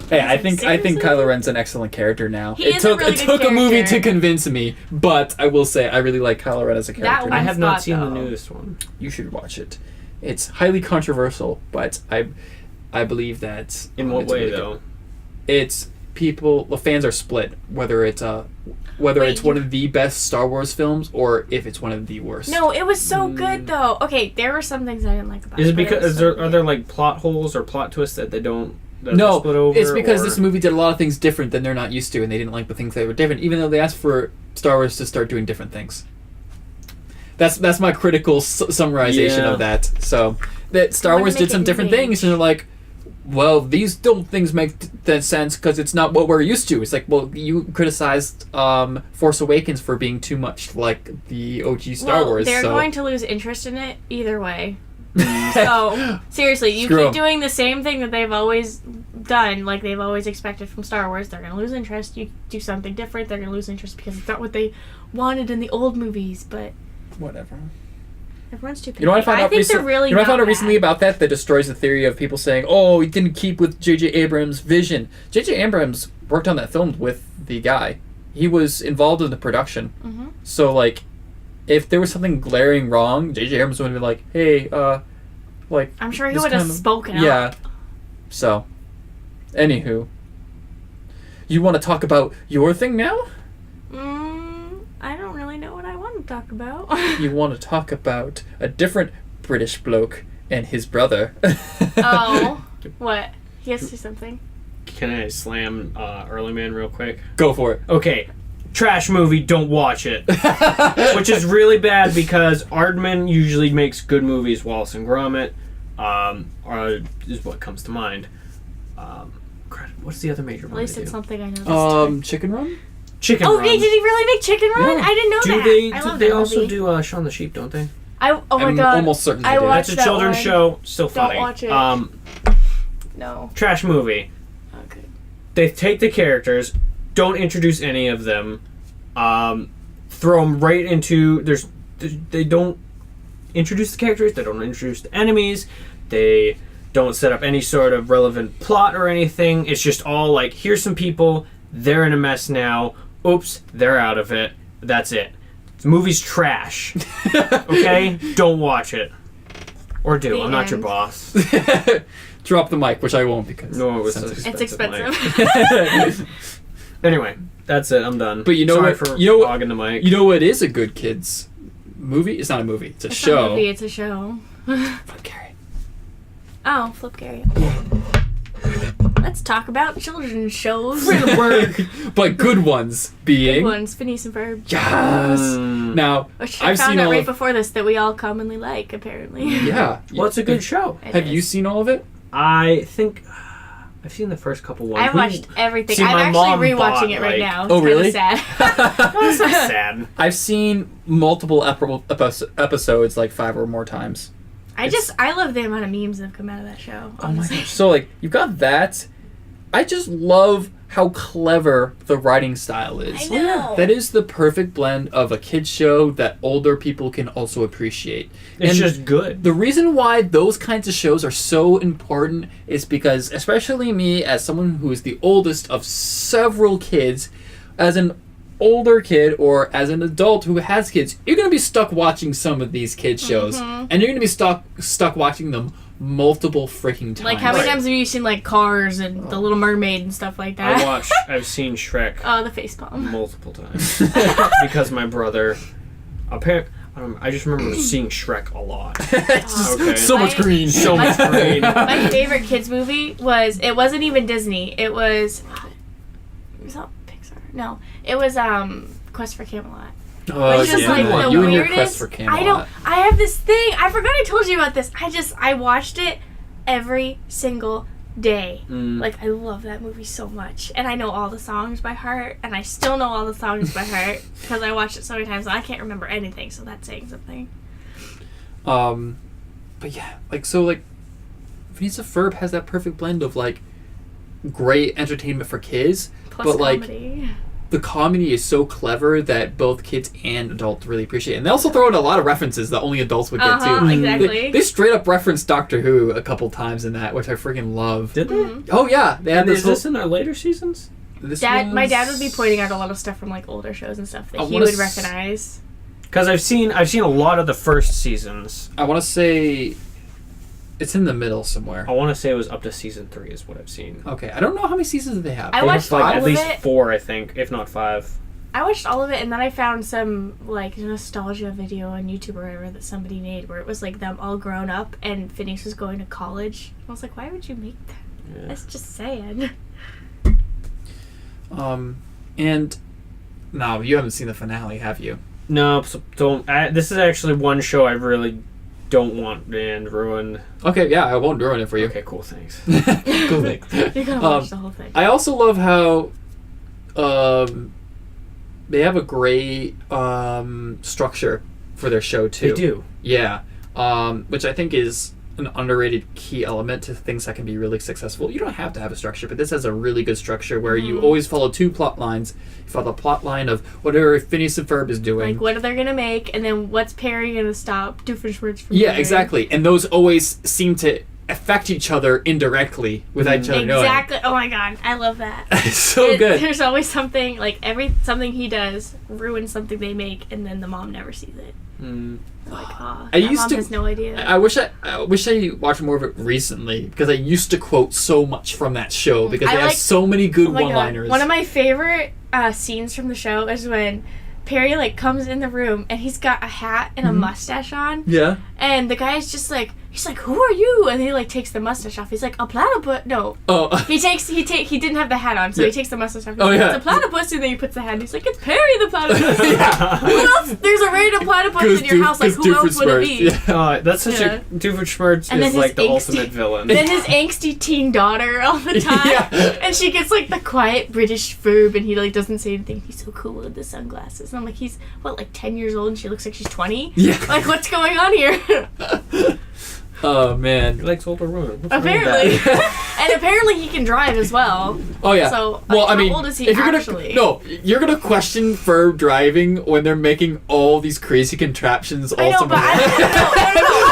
Hey, I think Kylo Ren's an excellent character now. It took a movie to convince me, but I will say I really like Kylo Ren as a character. I have not seen the newest one. You should watch it. It's highly controversial, but I believe that. In what way, really though? Good. It's the fans are split whether it's one of the best Star Wars films or if it's one of the worst. No, it was so good though. Okay, there were some things I didn't like about it. Is it because are there plot holes or plot twists that they don't? No, split over, it's because this movie did a lot of things different than they're not used to, and they didn't like the things that were different, even though they asked for Star Wars to start doing different things. That's my critical summarization of that. So that Star Wars did some different things, and they're like, well, these things make sense because it's not what we're used to. It's like, well, you criticized Force Awakens for being too much like the OG Star Wars. They're going to lose interest in it either way. So seriously, you keep doing the same thing that they've always done like they've always expected from Star Wars, they're gonna lose interest. You do something different, they're gonna lose interest because it's not what they wanted in the old movies. But whatever. Everyone's too picky. You know what I found out really You know what I found out recently about that destroys the theory of people saying, "Oh, he didn't keep with J.J. Abrams' vision." J.J. Abrams worked on that film with the guy. He was involved in the production. Mm-hmm. So like, if there was something glaring wrong, J.J. Abrams would have been like, "Hey, like." I'm sure he would have spoken up. Yeah. So, anywho, you want to talk about your thing now? I don't really know what I want to talk about. You want to talk about a different British bloke and his brother. Oh, what? He has to do something. Can I slam Early Man real quick? Go for it. Okay. Trash movie, don't watch it. Which is really bad because Aardman usually makes good movies. Wallace and Gromit is what comes to mind. What's the other major one? At least it's something I know this time. Chicken Run? Chicken Oh, Run. did he really make Chicken Run? Yeah. I didn't know that. I love They that also movie. do Shaun the Sheep, don't they? Oh my I'm god. almost certain they I do. watched That's a that children's one. show. Still funny. watch it. No. Trash movie. Okay. They take the characters, don't introduce any of them, throw them right into... They don't introduce the characters, they don't introduce the enemies, they don't set up any sort of relevant plot or anything. It's just all like, here's some people, they're in a mess now, oops, they're out of it, that's it. The movie's trash. Okay? Don't watch it. Or do. The I'm not your end. boss. Drop the mic, which I won't because No, it's It's expensive. Anyway, that's it. I'm done. But you know Sorry what? for You know what? hogging the mic. You know what is a good kids movie? It's not a movie. It's a It's show. not a movie, it's a show. Flip Gary. Oh, Flip Gary. Let's talk about children's shows. But good ones being. Good ones, Phineas and Ferb. Yes. Now Which I I've found seen out all right of. before this that we all commonly like, apparently. Yeah. Well, it's a good show. It Have is. you seen all of it? I think I've seen the first couple ones. I watched everything. See, I'm my actually mom rewatching bought, it right like- now. It's Oh, really? Sad. That's so sad. I've seen multiple episodes, like 5 or more times. I love the amount of memes that have come out of that show. Oh my Honestly. gosh. So like you've got that. I just love how clever the writing style is. I know. That is the perfect blend of a kids show that older people can also appreciate. It's And just good. the reason why those kinds of shows are so important is because, especially me as someone who is the oldest of several kids, as an older kid or as an adult who has kids, you're going to be stuck watching some of these kids shows. Mm-hmm. And you're going to be stuck watching them multiple freaking times. Like, how many Right. times have you seen, like, Cars and The Little Mermaid and stuff like that? I've seen Shrek Oh, the facepalm. multiple times. Because my brother, I just remember seeing Shrek a lot. It's just Okay. so much My- green. So much green. My favorite kids movie it wasn't even Disney. It was that Pixar? No. It was, Quest for Camelot. Oh, Which is yeah. like the You and your weirdest. Quest for Camelot. I have this thing. I forgot I told you about this. I watched it every single day. Like, I love that movie so much. And I know all the songs by heart. And I still know all the songs by heart because I watched it so many times and I can't remember anything. So that's saying something. But yeah, Phineas and Ferb has that perfect blend of like great entertainment for kids, Plus but like comedy. the comedy is so clever that both kids and adults really appreciate it. And they also throw in a lot of references that only adults would get too. Exactly. They straight up reference Doctor Who a couple times in that, which I freaking love. Did they? Mm-hmm. Oh yeah, they had And this. is this in their later seasons? My dad would be pointing out a lot of stuff from like older shows and stuff that I he wanna would s- recognize. Because I've seen a lot of the first seasons. I want to say it's in the middle somewhere. I want to say it was up to season 3 is what I've seen. Okay, I don't know how many seasons they have. I They watched have, like, all at of least it. 4, I think, if not 5. I watched all of it and then I found some like nostalgia video on YouTube or whatever that somebody made where it was like them all grown up and Phineas was going to college. I was like, why would you make that? Yeah. That's just sad. And no, you haven't seen the finale, have you? No, so don't. This is actually one show I really don't want and ruin. Okay, yeah, I won't ruin it for you. Okay, cool, thanks. Cool, thanks. You're gonna watch the whole thing. I also love how they have a great structure for their show too. They do. Yeah, which I think is an underrated key element to things that can be really successful. You don't have to have a structure, but this has a really good structure where you always follow 2 plot lines. You follow the plot line of whatever Phineas and Ferb is doing. Like, what are they going to make, and then what's Perry going to stop Doofenshmirtz from Yeah, doing? exactly. And those always seem to affect each other indirectly without each other knowing. Exactly. Oh my god, I love that. It's so good. There's always something, like, something he does ruins something they make, and then the mom never sees it. Like, mom has no idea. I wish I watched more of it recently, because I used to quote so much from that show, because they have so many good one-liners. One of my favorite scenes from the show is when Perry, like, comes in the room, and he's got a hat and a mustache on. Yeah. And the guy's just like, he's like, who are you? And he, like, takes the mustache off. He's like, a platypus. No. Oh. He didn't have the hat on, so he takes the mustache off. He's like, it's a platypus, and then he puts the hat on. He's like, it's Perry the platypus. Who else? There's a random platypus in your house. Like, who else would it be? Yeah. That's such a... Doofenshmirtz is, like, the ultimate villain. Then his angsty teen daughter all the time. And she gets, like, the quiet British verb, and he, like, doesn't say anything. He's so cool with the sunglasses. And I'm like, he's, what, like 10 years old, and she looks like she's 20? Yeah. Like, what's going on here? Oh, man. He likes older women. Apparently. And apparently he can drive as well. Oh, yeah. So, well, how old is he actually? You're going to question Ferb driving when they're making all these crazy contraptions all summer long.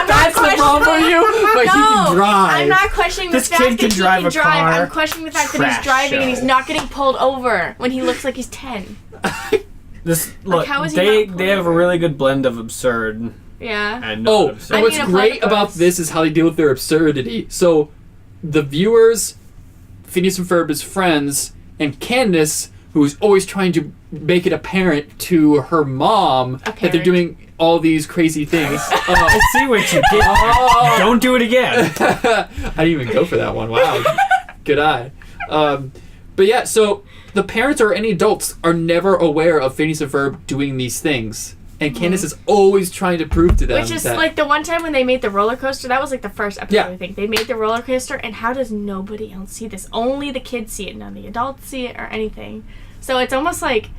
That's the problem for you? But he can drive. I'm not questioning the fact that he can drive. I'm questioning the fact that he's driving and he's not getting pulled over when he looks like he's 10. How is he they have a really good blend of absurd. Yeah. And what's great about this is how they deal with their absurdity. So, the viewers, Phineas and Ferb as friends, and Candace, who's always trying to make it apparent to her mom that they're doing all these crazy things. I see what you did. Don't do it again. I didn't even go for that one. Wow. Good eye. But yeah, so the parents or any adults are never aware of Phineas and Ferb doing these things. And Candace is always trying to prove to them Which is like the one time when they made the roller coaster. That was like the first episode, I think. They made the roller coaster, and how does nobody else see this? Only the kids see it. None of the adults see it or anything. So it's almost like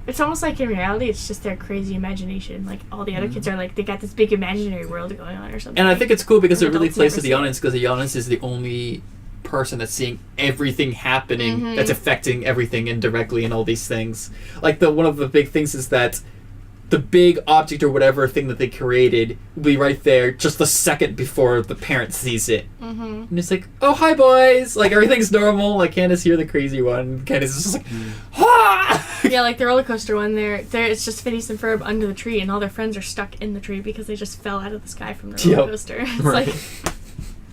in reality, it's just their crazy imagination. Like, all the other kids are like, they got this big imaginary world going on or something. And I think it's cool because it really plays to the audience, because the audience is the only person that's seeing everything happening, that's affecting everything indirectly and all these things. Like, one of the big things is that the big object or whatever thing that they created will be right there just the second before the parent sees it. And it's like, oh, hi, boys! Like, everything's normal. Like, Candace, you're the crazy one. Candace is just like, ah! Yeah, like the roller coaster one, it's just Phineas and Ferb under the tree, and all their friends are stuck in the tree because they just fell out of the sky from the roller coaster. It's like,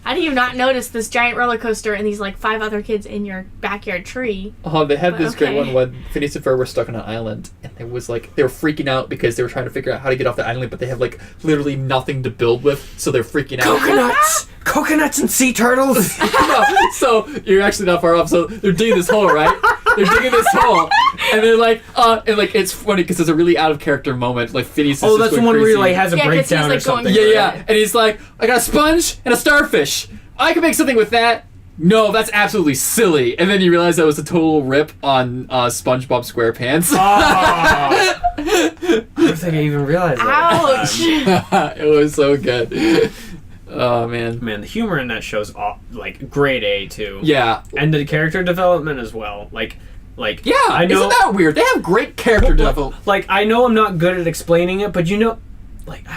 how do you not notice this giant roller coaster and these, like, 5 other kids in your backyard tree? Oh, they had this great one when Phineas and Ferb were stuck on an island, and it was like, they were freaking out because they were trying to figure out how to get off the island, but they have, like, literally nothing to build with, so they're freaking out. Coconuts and sea turtles! No, so, you're actually not far off. So, they're digging this hole, right? They're digging this hole, and they're like, and, like, it's funny because it's a really out-of-character moment. Like, Phineas is just that's the one where he, like, has a breakdown or something. Yeah, and he's like, I got a sponge and a starfish. I can make something with that. No, that's absolutely silly. And then you realize that was a total rip on SpongeBob SquarePants. I don't think I even realized that. Ouch! It was so good. Oh, man. Man, the humor in that show's, like, grade A, too. Yeah. And the character development as well. Like, yeah, I know, isn't that weird? They have great character development. Like, I know I'm not good at explaining it, but like,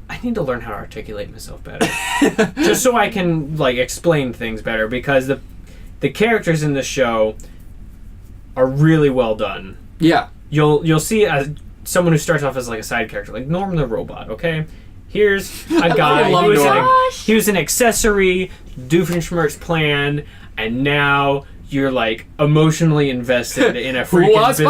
I need to learn how to articulate myself better. Just so I can, like, explain things better, because the characters in this show are really well done. Yeah. You'll see as someone who starts off as, like, a side character, like Norm the Robot, okay? Here's a guy he was an accessory, Doofenshmirtz plan, and now you're, like, emotionally invested in a freaking business.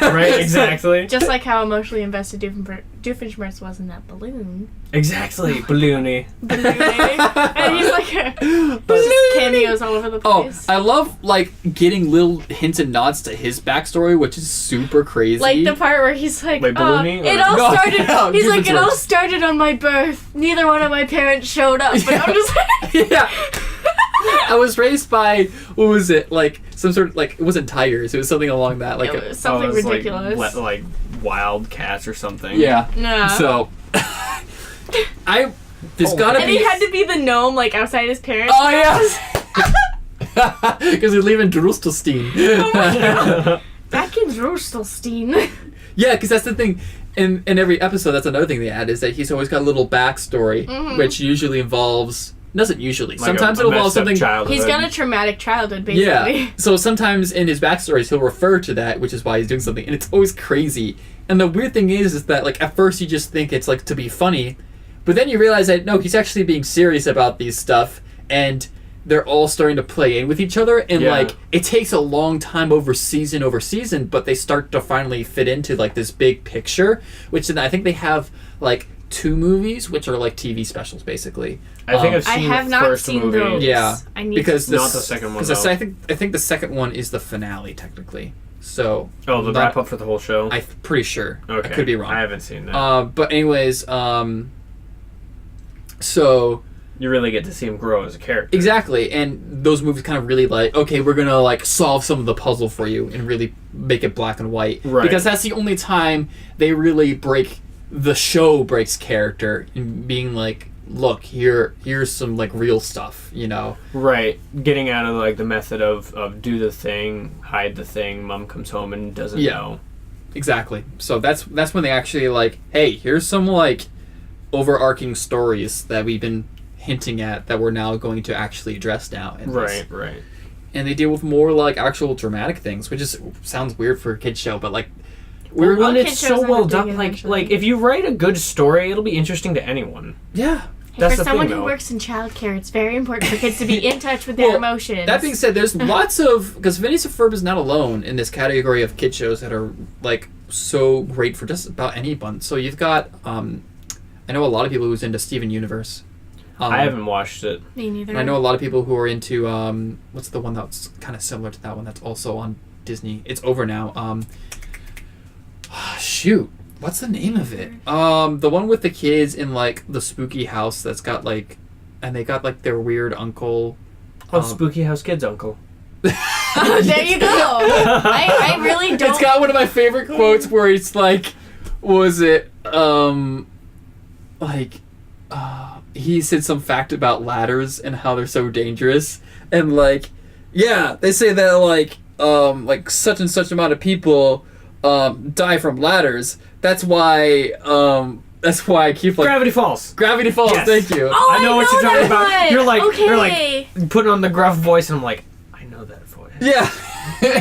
Right, exactly. Just like how emotionally invested Doofenshmirtz was in that balloon. Exactly, balloony. And he's like, just cameos all over the place. Oh, I love, like, getting little hints and nods to his backstory, which is super crazy. Like the part where he's like, Wait, balloony? It all started on my birth. Neither one of my parents showed up. But I'm just like... Yeah. I was raised by, what was it, like, some sort of, like, it wasn't tigers, it was something along that, like, it was something ridiculous. Like wild cats or something. Yeah. No. So, There's gotta And be. he had to be the gnome, like, outside his parents' Oh house. yeah. Because we live in Drustelstein. Oh my god. Back in Drustelstein. Yeah, because that's the thing. In every episode, that's another thing they add is that he's always got a little backstory, which usually involves. Doesn't usually. Like sometimes a it involves messed up something. childhood. He's got a traumatic childhood, basically. Yeah. So sometimes in his backstories, he'll refer to that, which is why he's doing something, and it's always crazy. And the weird thing is that like at first you just think it's like to be funny, but then you realize that no, he's actually being serious about these stuff, and they're all starting to play in with each other, and like it takes a long time over season, but they start to finally fit into like this big picture, which then I think they have like 2 movies, which are like TV specials basically. I think I've I seen have the not first seen movie. those. Yeah, I need because to. Not the second one, Because though. I think the second one is the finale technically. So Oh, the not- wrap up for the whole show? I'm pretty sure. Okay. I could be wrong. I haven't seen that. But anyways, so You really get to see him grow as a character. exactly, and those movies kind of really like, okay, we're gonna like solve some of the puzzle for you and really make it black and white, Right. because that's the only time they really the show breaks character in being like, look, here's some like real stuff, you know. Right. Getting out of like the method of do the thing, hide the thing, mom comes home and doesn't know. Exactly. So that's when they actually like, hey, here's some like overarching stories that we've been hinting at that we're now going to actually address now. In this. Right. And they deal with more like actual dramatic things, which is sounds weird for a kid's show, but like Well, all when kid it's shows so are well doing done, it like eventually. if you write a good story, it'll be interesting to anyone. yeah. That's for the someone thing, who though. works in childcare, it's very important for kids to be in touch with their Well, emotions. That being said, there's lots of because Phineas and Ferb is not alone in this category of kid shows that are like so great for just about anyone. So you've got I know a lot of people who's into Steven Universe. I haven't watched it. Me neither. And I know a lot of people who are into what's the one that's kind of similar to that one that's also on Disney. It's over now. Shoot, what's the name of it? The one with the kids in like the spooky house that's got like, and they got like their weird uncle. Oh, Spooky House Kids Uncle. Oh, there you go. I really don't. It's got one of my favorite quotes where it's like, what was it? He said some fact about ladders and how they're so dangerous, and like, yeah, they say that like such and such amount of people die from ladders. That's why I keep like Gravity Falls. Gravity Falls. Yes. Thank you. Oh, I know what you're talking that about. one. You're Okay. like putting on the gruff voice, and I'm like, I know that voice. Yeah.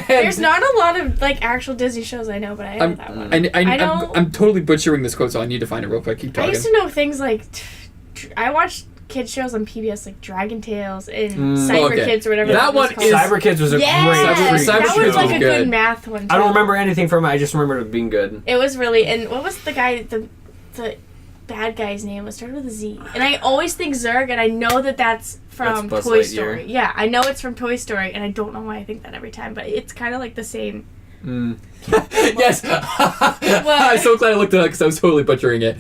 There's not a lot of like actual Disney shows I know, but I know that one. I'm totally butchering this quote, so I need to find it real quick. Keep I talking. used to know things like I watched kids shows on PBS like Dragon Tales and Cyber Okay. Kids or whatever. That was one called. is- Cyber Kids was a Yes, great. Cyber that Kids was like was a good. good math one. Too. I don't remember anything from it. I just remember it being good. It was really, and what was the guy, the bad guy's name? It started with a Z. And I always think Zurg, and I know that that's from That's Buzz Toy Lightyear. Story. Yeah, I know it's from Toy Story, and I don't know why I think that every time, but it's kind of like the same. Yes. I'm so glad I looked it up because I was totally butchering it.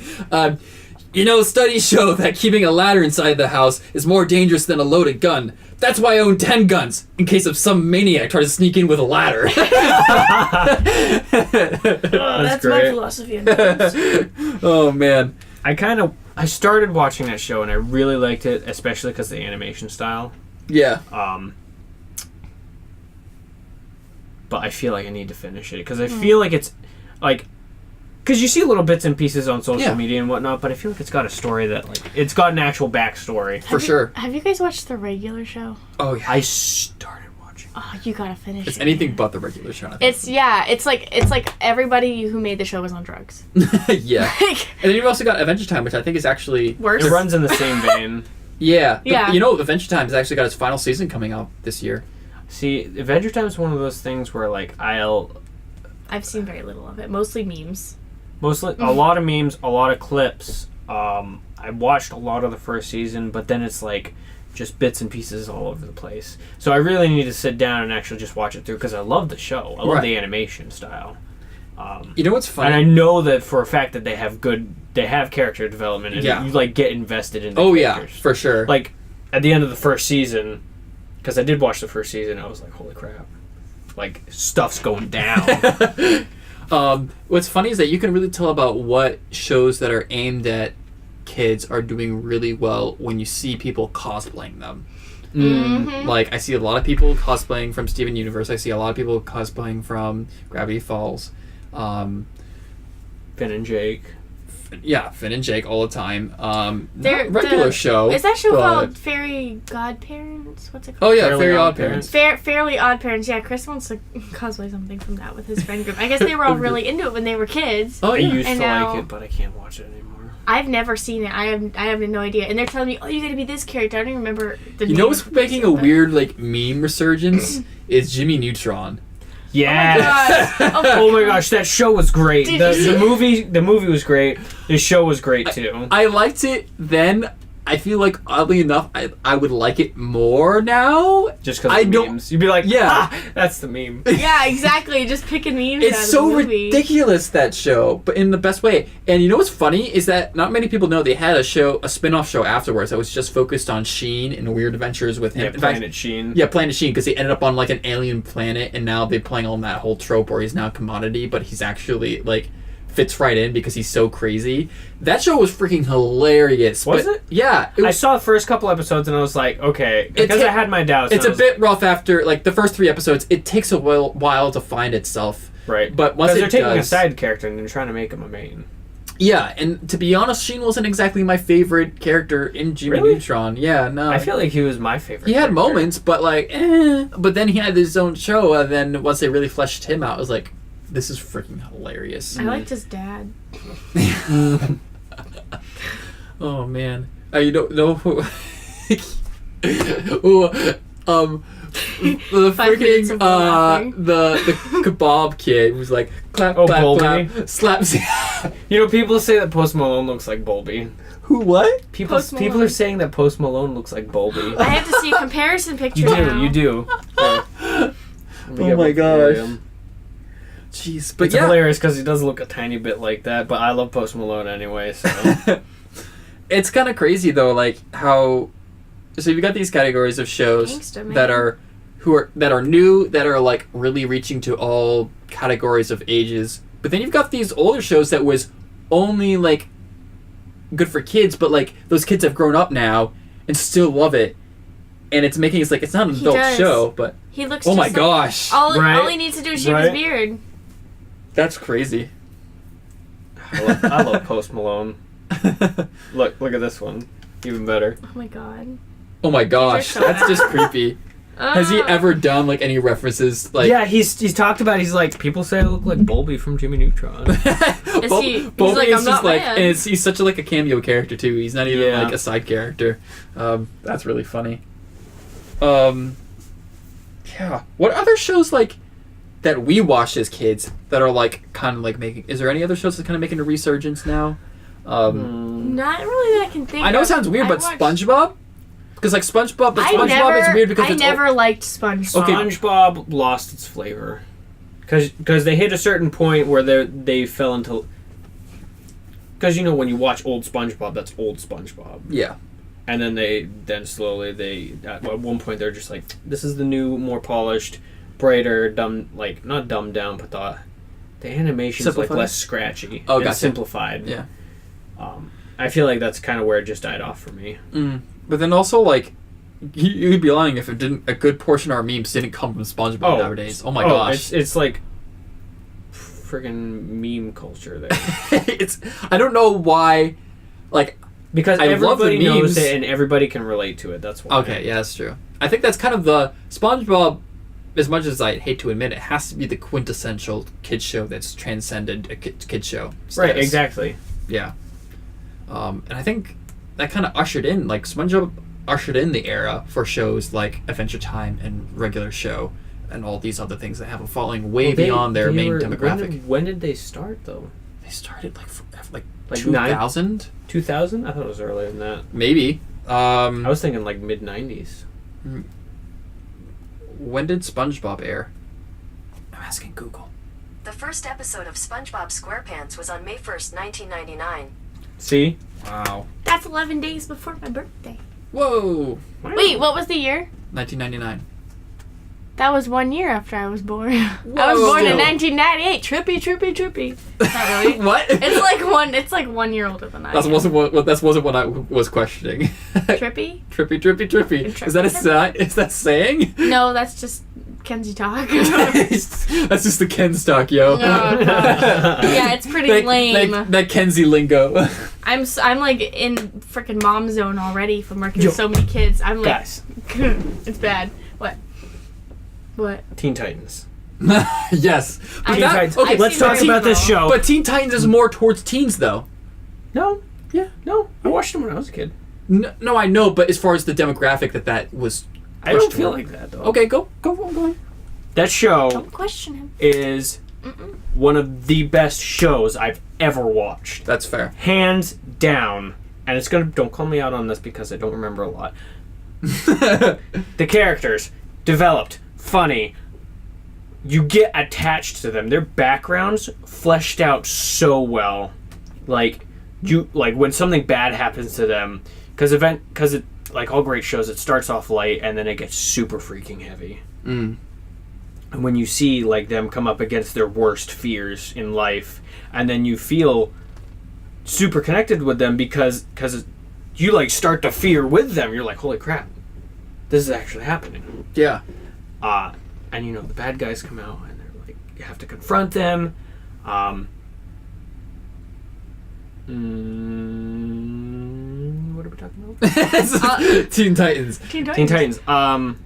Studies show that keeping a ladder inside the house is more dangerous than a loaded gun. That's why I own 10 guns, in case of some maniac tries to sneak in with a ladder. That's my great. philosophy on things. Oh, man. I started watching that show and I really liked it, especially because of the animation style. Yeah. But I feel like I need to finish it because I feel like it's like because you see little bits and pieces on social media and whatnot, but I feel like it's got a story that like it's got an actual backstory. For sure. Have you guys watched the regular show? Oh, yeah. I started watching. Oh, you gotta finish It's it. anything but the regular show. I think. It's like everybody who made the show was on drugs. Yeah. Like, And then you've also got Adventure Time, which I think is actually... worse. It runs in the same vein. Yeah. Yeah. Adventure Time has actually got its final season coming out this year. See, Adventure Time is one of those things where like I've seen very little of it. Mostly memes. mostly a lot of memes, a lot of clips. I watched a lot of the first season, but then it's like just bits and pieces all over the place. So I really need to sit down and actually just watch it through because I love the show. I love the animation style. You know what's funny? And I know that for a fact that they have character development and you like get invested in the characters. Yeah, for sure. Like at the end of the first season, because I did watch the first season, I was like, holy crap. Like stuff's going down. What's funny is that you can really tell about what shows that are aimed at kids are doing really well when you see people cosplaying them. Mm-hmm. Like, I see a lot of people cosplaying from Steven Universe. I see a lot of people cosplaying from Gravity Falls. Finn and Jake. Finn and Jake all the time. They're- Not regular the- show. Is that show but- called Fairy Godparents? What's it called? Oh, yeah, Fairly Fairy Odd Odd Parents. Fairly Odd Parents. Yeah, Chris wants to cosplay something from that with his friend group. I guess they were all really into it when they were kids. Oh, I yeah. used And to now- like it, but I can't watch it anymore. I've never seen it. I have no idea. And they're telling me, oh, you got to be this character. I don't even remember the You name know of what's the making a person, but- weird, like, meme resurgence? Is Jimmy Neutron. Yeah. Oh my god. Oh my gosh, that show was great. Did The you- movie was great. The show was great too. I liked it then. I feel like, oddly enough, I would like it more now. Just because I of the don't- memes. You'd be like, Yeah. ah, that's the meme. Yeah, exactly. Just picking memes out It's of so the movie. ridiculous, that show, but in the best way. And you know what's funny is that not many people know they had a spin-off show afterwards that was just focused on Sheen and Weird Adventures with him. Yeah, In fact, Planet Sheen. yeah, Planet Sheen, because they ended up on like an alien planet, and now they're playing on that whole trope where he's now a commodity, but he's actually like fits right in because he's so crazy. That show was freaking hilarious. Was but, it? Yeah. I saw the first couple episodes and I was like, okay, because I had my doubts. It's and a I was- bit rough after like the first 3 episodes. It takes a while to find itself. right, But once because they're it taking a does, side character and they're trying to make him a main. yeah. And to be honest, Sheen wasn't exactly my favorite character in Jimmy Really? Neutron. Yeah, no. I feel like he was my favorite. he had character. moments, but like, but then he had his own show, and then once they really fleshed him out, I was like, this is freaking hilarious. I liked his dad. Oh man, you don't know who? Ooh, the 5 minutes freaking of laughing. the kebab kid was like clap Oh, clap Bolby? clap slaps. You know, people say that Post Malone looks like Bolby. Who? What? People Post people Malone. are saying that Post Malone looks like Bolby. I have to see a comparison picture You do, now. you do. Yeah. Let me Oh get my one for gosh. you. Jeez, but It's yeah. hilarious because he does look a tiny bit like that, but I love Post Malone anyway, so. It's kind of crazy though, like how. So you've got these categories of shows Gangsta, man. that are new, that are like really reaching to all categories of ages. But then you've got these older shows that was only like good for kids, but like those kids have grown up now and still love it, and it's making it's like it's not an He adult does. show, but He looks oh just my like, gosh, all he needs to do is shave his Right. beard. that's crazy. I love Post Malone. Look at this one. Even better. Oh my god. Oh my gosh, so that's bad. just creepy. Has he Ah. ever done like any references like? Yeah, he's talked about. He's like, people say I look like Bolby from Jimmy Neutron. Is he- he's Bobby like, is "I'm just not like, mad." and he's such like a cameo character too. He's not even Yeah. like a side character. That's really funny. Yeah. What other shows like that we watched as kids that are like kind of like making? Is there any other shows that kind of making a resurgence now? Not really that I can think I know it of. sounds weird, I but watched- SpongeBob, because like SpongeBob, but I SpongeBob is weird because I it's never liked SpongeBob. Okay. SpongeBob lost its flavor because they hit a certain point where they fell into. Because you know when you watch old SpongeBob, that's old SpongeBob, yeah. and then slowly at one point they're just like, this is the new, more polished, brighter, not dumbed down, but the animation's Simplified? like less scratchy Oh, and gotcha. simplified. Yeah. I feel like that's kind of where it just died off for me. But then also like. You'd be lying if it didn't. A good portion of our memes didn't come from SpongeBob nowadays. Oh my gosh! It's like friggin' meme culture there. It's I don't know why, like Because I love the everybody knows memes. it and everybody can relate to it. That's why. okay, yeah, that's true. I think that's kind of the SpongeBob. As much as I hate to admit it, has to be the quintessential kid show that's transcended a kid show. Right, status. exactly. Yeah, and I think that kind of ushered in SpongeBob ushered in the era for shows like Adventure Time and Regular Show and all these other things that have a following way beyond their main demographic. When did they start though? They started like Like 2000 2000? I thought it was earlier than that. maybe. I was thinking like mid 90s. When did SpongeBob air? I'm asking Google. The first episode of SpongeBob SquarePants was on May 1st, 1999. See? Wow. That's 11 days before my birthday. Whoa. Wait, what was the year? 1999. That was 1 year after I was born. I was Whoa. born in Still. 1998. Trippy. Not really. What? It's like 1 year older than I That am. wasn't what I was questioning. Trippy? Trippy. Is that is that saying? No, that's just Kenzie talk. That's just the Ken stock, yo. No. Yeah, it's pretty lame. That Kenzie lingo. I'm like in freaking mom zone already from working Yo. with so many kids. I'm like, Guys, it's bad. What? Teen Titans. Yes. But Teen Titans. okay, I've Let's seen talk very about this little. show. but Teen Titans is more towards teens, though. No. Yeah. No. I watched them when I was a kid. No, I know, but as far as the demographic that was... I don't pushed feel toward. like that, though. Okay, go on. That show Don't question him. is one of the best shows I've ever watched. That's fair. Hands down. And it's gonna... Don't call me out on this because I don't remember a lot. The characters, developed, funny. You get attached to them. Their backgrounds fleshed out so well. Like when something bad happens to them, because it, like all great shows, it starts off light and then it gets super freaking heavy. Mm. And when you see like them come up against their worst fears in life, and then you feel super connected with them because you like start to fear with them. You're like, holy crap, this is actually happening. Yeah. And you know the bad guys come out and they're like, you have to confront them. What are we talking about? Teen Titans. Teen Teen Titans. Titans.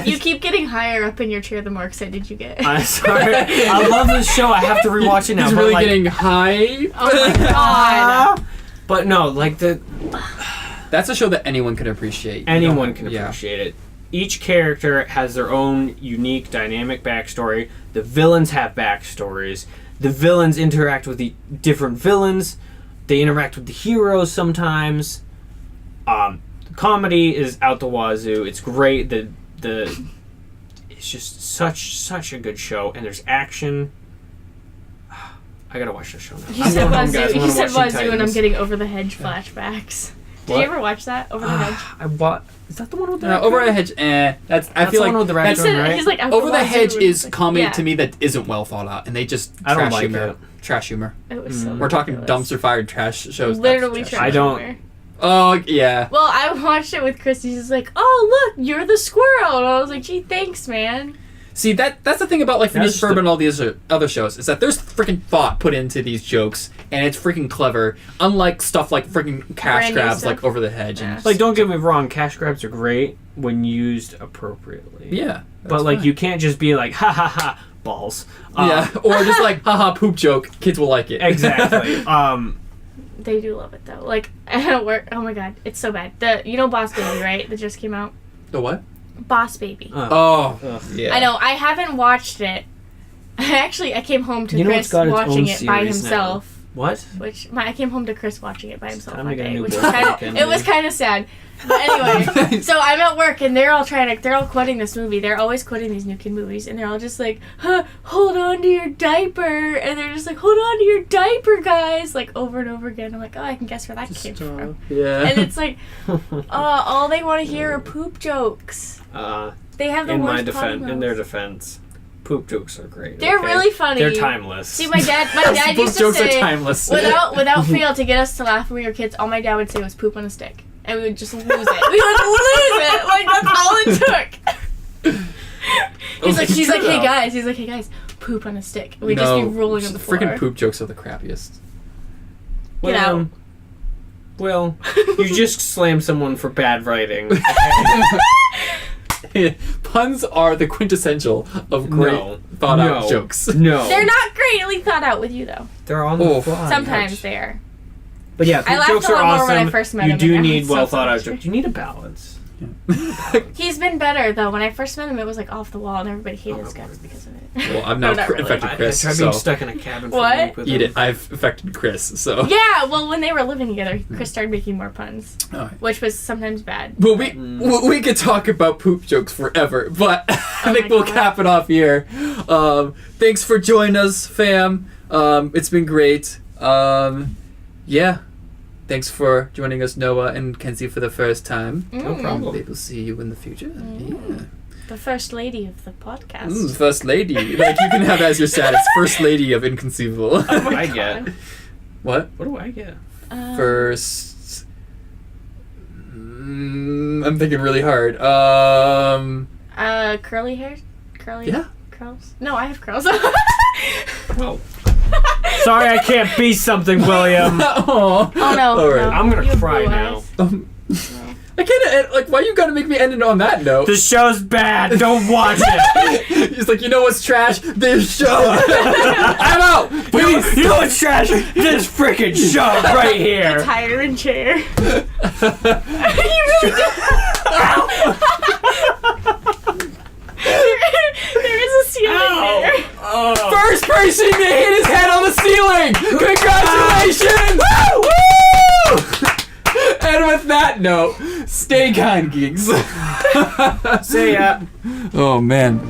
You keep getting higher up in your chair the more excited you get. I'm sorry. I love this show. I have to rewatch it now. He's but, really like, getting high. Oh my god. But no, like That's a show that anyone can appreciate. anyone can Yeah. appreciate it. Each character has their own unique, dynamic backstory. The villains have backstories. The villains interact with the different villains. They interact with the heroes sometimes. The comedy is out the wazoo. It's great. It's just such a good show, and there's action. I gotta watch this show now. You said going home, guys. Wazoo. I'm You gonna said watch Teen Wazoo, and I'm Titans. getting Over the Hedge flashbacks. Did What? you ever watch that? Over the Hedge? Is that the one with the Over the Hedge, That's I That's feel the like one with the that's- raccoon, He said, right? he's like, Over the Wazoo, Hedge and is it's like- comedy yeah. to me that isn't well thought out, and they just I don't trash like humor. it. Trash humor. It was so We're talking ridiculous. dumpster fire trash shows. Literally that's trash. I don't- humor. Oh yeah. Well, I watched it with Chris. He's like, "Oh, look, you're the squirrel." And I was like, "Gee, thanks, man." See that's the thing about like That's Phineas Ferb and all these other shows is that there's freaking thought put into these jokes and it's freaking clever. Unlike stuff like freaking cash Brand new grabs stuff. like Over the Hedge Yeah. and Like, don't get me wrong, cash grabs are great when used appropriately. yeah. But like, you can't just be like, ha ha ha, balls. Yeah, or just like haha poop joke. Kids will like it. Exactly. They do love it though. Like at work. Oh my god, it's so bad. Boss Baby, right? That just came out. The what? Boss Baby. Oh, Ugh. yeah. I know. I haven't watched it. I came home to You know Chris it's got its watching own it by series himself. What? I came home to Chris watching it by himself time one to get a day, new which was boyfriend, kind of, Kenzie. it was kind of sad. But anyway, so I'm at work and they're all quoting this movie. They're always quoting these new kid movies, and they're all just like, huh, "Hold on to your diaper," and they're just like, "Hold on to your diaper, guys," like over and over again. I'm like, oh, I can guess where that came from. Yeah. And it's like, all they want to hear are poop jokes. They have the In worst my defense, potty in their mouths. defense, poop jokes are great. They're okay? really funny. They're timeless. See, my dad Poop used to jokes are say, timeless. without fail, to get us to laugh when we were kids, all my dad would say was poop on a stick. And we would just lose it. We would lose it. Like, that's all it took. He's like, hey guys, poop on a stick. And we'd just be rolling on the floor. Freaking poop jokes are the crappiest. Get out. Well, you just slammed someone for bad writing. Puns are the quintessential of great thought out jokes. No. They're not greatly thought out with you, though. They're on the fly. Sometimes they are. But yeah, I poop laughed jokes a are lot more when I awesome. first met You him, do and now need it's so well thought out funny. jokes. You need a balance. He's been better, though. When I first met him, it was like off the wall, and everybody hated his guts because of it. Well, I've No, now not really. infected Chris, I tried so being stuck in a cabin for What? a week with eat him. it. I've affected Chris, so. Yeah, well, when they were living together, Chris started making more puns, Alright. which was sometimes bad. Well, we could talk about poop jokes forever, but I think my we'll God. cap it off here. Thanks for joining us, fam. It's been great. Yeah. Thanks for joining us, Noah and Kenzie, for the first time. No problem. Maybe we'll see you in the future. Yeah. The first lady of the podcast. First lady. Like, you can have as your status, first lady of Inconceivable. What do I get? What? What do I get? First... I'm thinking really hard. Curly hair? Curly Yeah. curls? No, I have curls. Oh. Sorry, I can't be something, William. Oh no. All right. No. I'm gonna You have cry blue now. eyes. I can't, like, why you gotta make me end it on that note? The show's bad. Don't watch it. He's like, you know what's trash? This show. I'm out. Please. You know what's trash? This freaking show right here. The hiring chair. You really do. There is a ceiling there. First person to hit his head on the ceiling. Congratulations. Woo! And with that note, stay kind, geeks. See ya. Oh man.